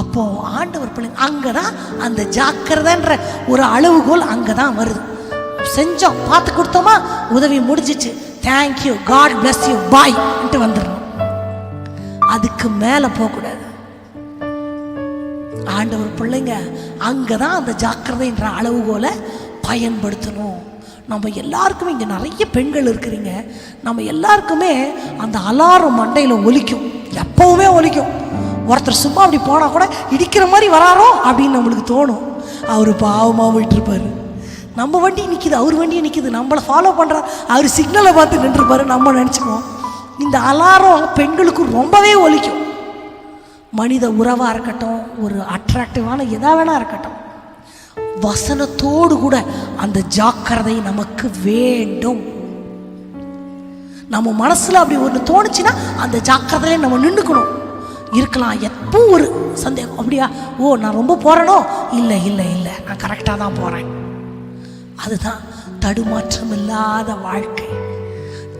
அப்போ ஆண்டவர் பிள்ளைங்க அங்கதான் அந்த ஜாக்கிரதைன்ற ஒரு அளவுகோல் அங்கதான் வருது. செஞ்சோம், பார்த்து கொடுத்தோமா, உதவி முடிஞ்சிச்சு, தேங்க்யூ, காட் பிளஸ் யூ, பாய் வந்துடணும். அதுக்கு மேல போகக்கூடாது. ஆண்டவர் பிள்ளைங்க அங்கதான் அந்த ஜாக்கிரதைன்ற அளவுகோலை பயன்படுத்தணும். நம்ம எல்லாருக்குமே, இங்கே நிறைய பெண்கள் இருக்கிறீங்க, நம்ம எல்லாருக்குமே அந்த அலாரம் மண்டையில் ஒலிக்கும், எப்பவுமே ஒலிக்கும். ஒருத்தர் சும்மா அப்படி போனால் கூட இடிக்கிற மாதிரி வராரோ அப்படின்னு நம்மளுக்கு தோணும். அவர் பாவமாக போயிட்டு இருப்பார், நம்ம வண்டி நிற்கிது, அவர் வண்டியை நிற்கிது, நம்மளை ஃபாலோ பண்ணுறார், அவர் சிக்னலை பார்த்து நின்றுப்பார். நம்ம நினச்சிக்குவோம் இந்த அலாரம் பெண்களுக்கு ரொம்பவே ஒலிக்கும். மனித உறவாக இருக்கட்டும், ஒரு அட்ராக்டிவான எதாக வேணா இருக்கட்டும், வசனத்தோடு கூட அந்த ஜாக்கிரதை நமக்கு வேண்டும். நம்ம மனசுல அப்படி ஒன்று தோணுச்சுன்னா அந்த ஜாக்கிரதையில நம்ம நின்றுக்கணும். இருக்கலாம் எப்போ ஒரு சந்தேகம், அப்படியா, ஓ நான் ரொம்ப போறேனோ, இல்லை இல்லை இல்லை நான் கரெக்டாக தான் போறேன். அதுதான் தடுமாற்றம் இல்லாத வாழ்க்கை.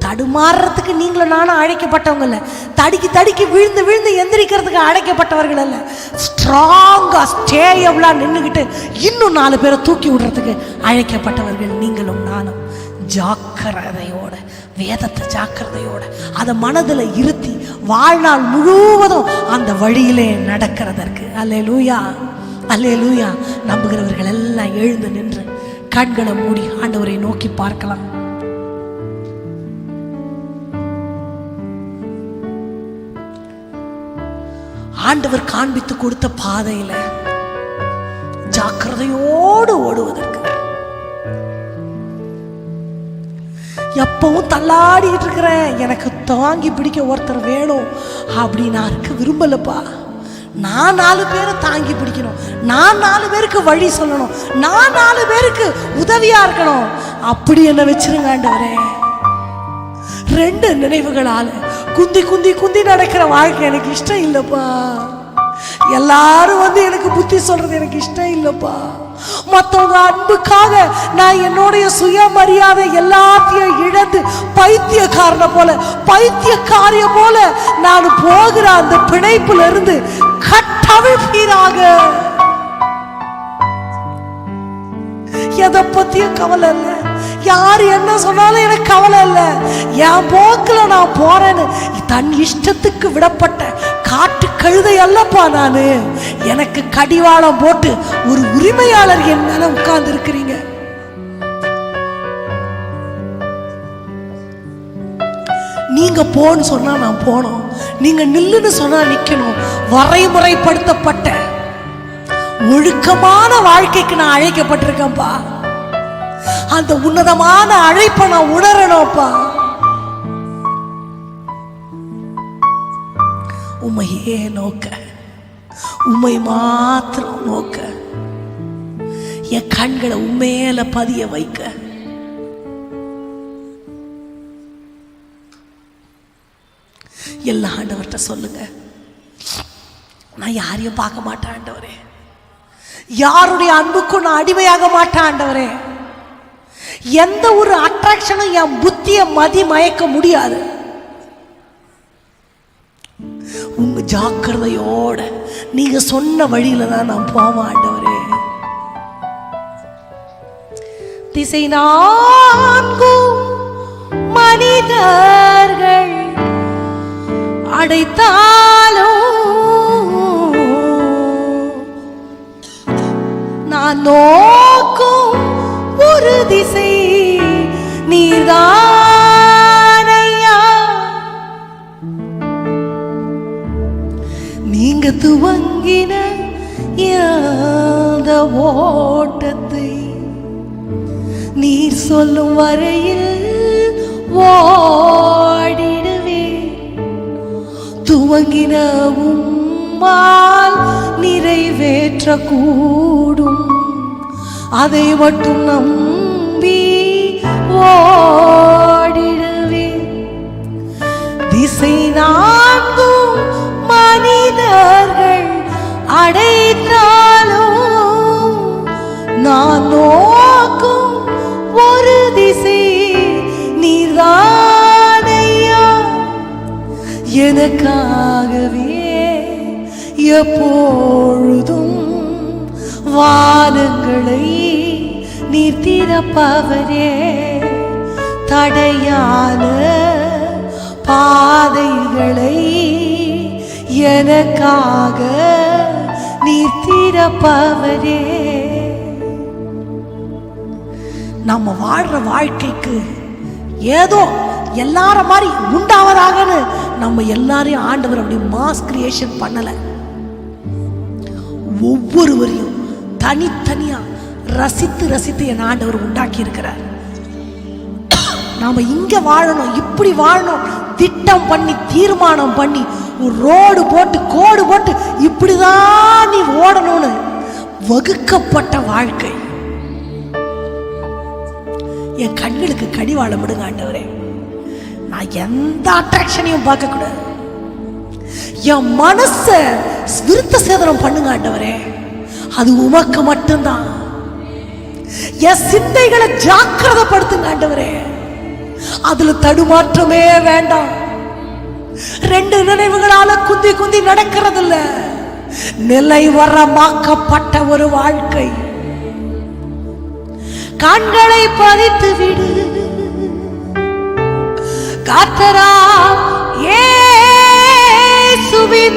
தடுமாறுறதுக்கு நீங்களும் நானும் அழைக்கப்பட்டவங்க இல்லை. தடுக்கி விழுந்து விழுந்து எந்திரிக்கிறதுக்கு அழைக்கப்பட்டவர்கள் அல்ல. ஸ்ட்ராங்கா ஸ்டேபிளா நின்றுக்கிட்டு இன்னும் 4 பேரை தூக்கி விடுறதுக்கு அழைக்கப்பட்டவர்கள் நீங்களும் நானும். ஜாக்கிரதையோட வேதத்தை ஜாக்கிரதையோட அதை மனதில் இருத்தி வாழ்நாள் முழுவதும் அந்த வழியிலே நடக்கிறதற்கு. அல்லேலூயா, அல்லேலூயா. நம்புகிறவர்கள் எல்லாம் எழுந்து நின்று கண்களை மூடி ஆண்டவரை நோக்கி பார்க்கலாம். ஆண்டவர் காண்பித்து கொடுத்த பாதையில ஜாக்கிரதையோடு ஓடுவதற்கு. எப்பவும் தள்ளாடிட்டு இருக்கிறேன், எனக்கு தாங்கி பிடிக்க ஒருத்தர் வேணும் அப்படின்னு நான் இருக்க விரும்பலப்பா. நான் 4 பேரை தாங்கி பிடிக்கணும், நான் 4 பேருக்கு வழி சொல்லணும், நான் 4 பேருக்கு உதவியா இருக்கணும். அப்படி என்ன வச்சிருங்க ஆண்டவரே. 2 நினைவுகளால குந்தி குந்தி குந்தி நடக்கிற வாழ்க்கை எனக்கு இஷ்டம் இல்லப்பா. எல்லாரும் எனக்கு புத்தி சொல்றது எனக்கு இஷ்டம் இல்லப்பா. மற்றவங்க அன்புக்காக நான் என்னுடைய சுயமரியாதை எல்லாத்தையும் இழந்து பைத்தியக்காரனை போல பைத்தியக்காரிய போல நான் போகிற அந்த பிணைப்புல இருந்து கட்டவிழ்ப்பீராக. எதை பத்தியும் கவலை இல்லை, யார் என்ன சொன்னாலும் எனக்கு கவலை இல்லை. என் போக்கில் நான் போறேன்னு தன் இஷ்டத்துக்கு விடப்பட்ட காட்டு கழுதை அல்லப்பா நானு. எனக்கு கடிவாளம் போட்டு ஒரு உரிமையாளர் என் மேல உட்கார்ந்து இருக்கிறீங்க. நீங்க போன்னு சொன்னா நான் போனோம், நீங்க நில்லுன்னு சொன்னா நிக்கணும். வரைமுறைப்படுத்தப்பட்ட ஒழுக்கமான வாழ்க்கைக்கு நான் அழைக்கப்பட்டிருக்கேன்ப்பா. அந்த உன்னதமான அழைப்பை நான் உணரணும்ப்பா. உம்மையே நோக்க, உம்மை மாத்திரம் நோக்க, என் கண்களை உண்மையில பதிய வைக்க. எல்லா ஆண்டவர்கிட்ட சொல்லுங்க, நான் யாரையும் பார்க்க மாட்டேன் ஆண்டவரே, யாருடைய அன்புக்கும் நான் அடிமையாக மாட்டேன் ஆண்டவரே. எந்த ஒரு அட்ராக்ஷனும் என் புத்தியை மதி மயக்க முடியாது. உங்க ஜாக்கிரதையோட நீங்க சொன்ன வழியில தான் நான் போவேன் ஆண்டவரே. திசை 4 மனிதர்கள் அடைத்தாலும் நான் நோக்கும் ஒரு திசை நீதானையா. நீங்க துவங்கின இந்த ஓட்டத்தை நீர் சொல்லும் வரையில் ஓடிடுவேன். துவங்கின உம்மால் நிறைவேற்ற கூடும், அதை மட்டும் நம்பி ஓடிடுவேன். திசை 4 மனிதர்கள் அடைத்தாலும் நான் நோக்கும் ஒரு திசை நீர்தானையா. எனக்காகவே எப்பொழுதும் வானங்களை நீர் திறப்பவரே, தடையான பாதைகளை எனக்காக நீர் திறப்பவரே. நம்ம வாழ்ற வாழ்க்கைக்கு ஏதோ எல்லார மாதிரி உண்டாவதாகன்னு நம்ம எல்லாரையும் ஆண்டவர் அப்படி மாஸ் கிரியேஷன் பண்ணல. ஒவ்வொருவரையும் தனித்தனியா ரசித்து ரசித்து என் ஆண்டவர் உண்டாக்கி இருக்கிறார். நாம இங்க வாழணும், இப்படி வாழணும், திட்டம் பண்ணி தீர்மானம் பண்ணி ஒரு ரோடு போட்டு கோடு போட்டு இப்படிதான் நீ ஓடணும்னு வகுக்கப்பட்ட வாழ்க்கை. என் கண்களுக்கு கடிவாளம் விடுங்க ஆண்டவரே. நான் எந்த அட்ராக்ஷனையும் பார்க்க கூடாது. என் மனச விருத்த சேதனம் பண்ணுங்க ஆண்டவரே, அது உமக்கு மட்டும்தான். என் சிந்தைகளை ஜாக்கிரதைப்படுத்துங்க ஆண்டவரே. அதுல தடுமாற்றமே வேண்டாம். ரெண்டு நினைவுகளால குந்தி குந்தி நடக்கிறது இல்ல, நிலைவரமாக்கப்பட்ட ஒரு வாழ்க்கை. கண்களை பதித்து விடு கர்த்தராம் இயேசுவின்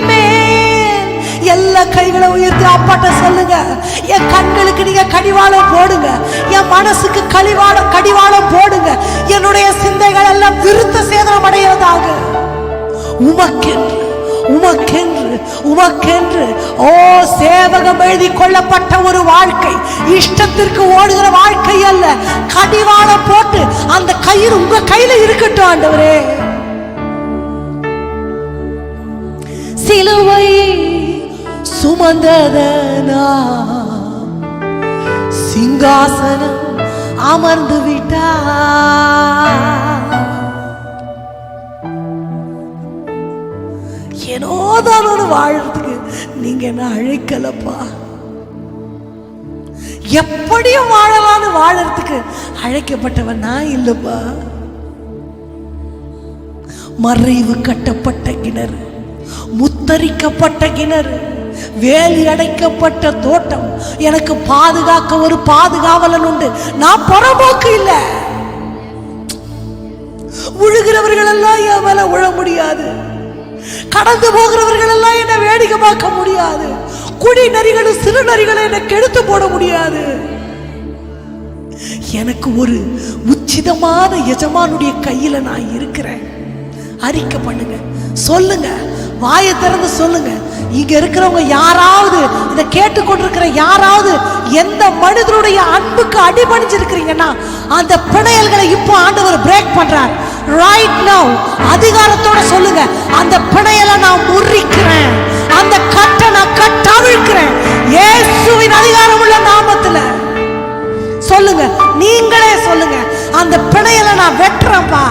மேல். எல்லா கைகளை உயர்த்தி அப்பாட்ட சொல்லுங்க, என் கண்களுக்கு நீங்க கடிவாளம் போடுங்க, என் மனசுக்கு கடிவாளம் போடுங்க. என்னுடைய சிந்தைகள் எல்லாம் விருத்த சேதனம் அடைவதாக. உமக்கென்று உமக்கென்று உமக்கென்று ஓ சேவகம் எழுதி கொள்ளப்பட்ட ஒரு வாழ்க்கை, இஷ்டத்திற்கு ஓடுகிற வாழ்க்கை அல்ல. கடிவாளம் போட்டு அந்த கயிறு உங்க கையில இருக்கட்டும் ஆண்டவரே. சிலுவை சுமந்ததனா சிங்காசனம் அமர்ந்து விட்டா. ஏனோதானோடு வாழறதுக்கு நீங்க என்ன அழைக்கலப்பா. எப்படியும் வாழலான்னு வாழறதுக்கு அழைக்கப்பட்டவன் நான் இல்லப்பா. மறைவு கட்டப்பட்ட கிணறு, முத்தரிக்கப்பட்ட கிணறு, வேலி அடைக்கப்பட்ட தோட்டம், எனக்கு பாதுகாக்க ஒரு பாதுகாவலன் உண்டு. நான் புறம்போக்கு இல்ல. உழுகிறவர்கள் எல்லாம் என் மேல உழ முடியாது, கடந்து போகிறவர்கள் எல்லாம் என்ன வேடிக்கை பார்க்க முடியாது, குடி நரிகளும் சிறு நரிகளை என்ன கெடுத்து போட முடியாது. எனக்கு ஒரு உச்சிதமான எஜமானுடைய கையில நான் இருக்கிறேன். அறிக்கை பண்ணுங்க, சொல்லுங்க, வாயை திறந்து சொல்லுங்க. இங்க இருக்கிறவங்க யாராவது, இதை கேட்டுக்கொண்டிருக்கிற யாராவது எந்த மனிதனுடைய அன்புக்கு அடிபணிஞ்சிருக்கிறீங்கன்னா அந்த பிணையல்களை இப்போ ஆண்டவர் பிரேக் பண்றார். ரைட் நவ் அதிகாரத்தோட சொல்லுங்க, அந்த பிணையலை நான் முறிக்கிறேன், அந்த கட்டை நான் கட்டவிழ்க்கிறேன் இயேசுவின் அதிகாரம் உள்ள நாமத்துல. சொல்லுங்க, நீங்களே சொல்லுங்க, அந்த பிணையலை நான் வெட்டுறேன்ப்பா.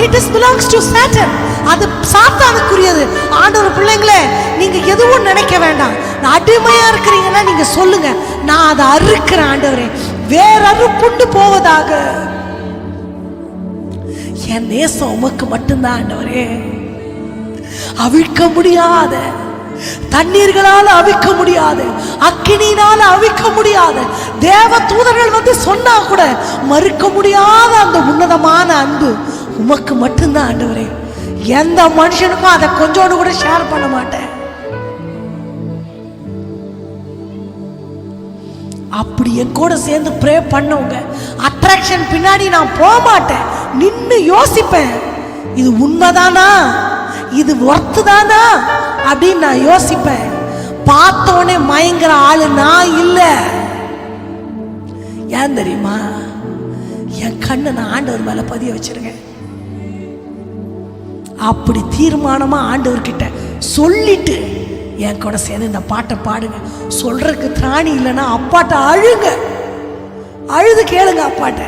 It is belongs to Satan. அது சாத்தானுக்குரியது. ஆண்டவர் பிள்ளைங்களே, நீங்க எதுவும் நினைக்க வேண்டாம். நான் அடிமையா இருக்கிறீங்கன்னா நீங்க சொல்லுங்க, நான் அதை அறுக்கிறேன் ஆண்டவரே, வேற அறுப்புண்டு போவதாக. என் நேசம் உமக்கு மட்டும்தான் ஆண்டவரே. அவிழ்க்க முடியாத தண்ணீர்களால் அவிக்க முடியாது, அக்கினியினால அவிக்க முடியாது, தேவ தூதர்கள் வந்து சொன்னா கூட மறுக்க முடியாத அந்த உன்னதமான அன்பு உமக்கு மட்டும்தான் ஆண்டவரே. எந்த மனுஷனுக்கும் அதை கொஞ்சோடு கூட ஷேர் பண்ண மாட்டேன். அப்படி என் கூட சேர்ந்து ப்ரே பண்ணவங்க அட்ராக்ஷன் பின்னாடி நான் போக மாட்டேன். நின்று யோசிப்பேன், இது உண்மைதானா, இது ஒர்த்து தானா அப்படின்னு நான் யோசிப்பேன். பார்த்தோன்னே மயங்கிற ஆளு நான் இல்லை. ஏன் தெரியுமா? என் கண்ணை நான் ஆண்டவர் மேல பதிய வச்சிருக்கேன். அப்படி தீர்மானமா ஆண்டவர்கிட்ட சொல்லிட்டு என் கூட சேர்ந்து இந்த பாட்டை பாடுங்க. சொல்றதுக்கு திராணி இல்லைன்னா அப்பாட்ட அழுங்க, அழுது கேளுங்க அப்பாட்ட.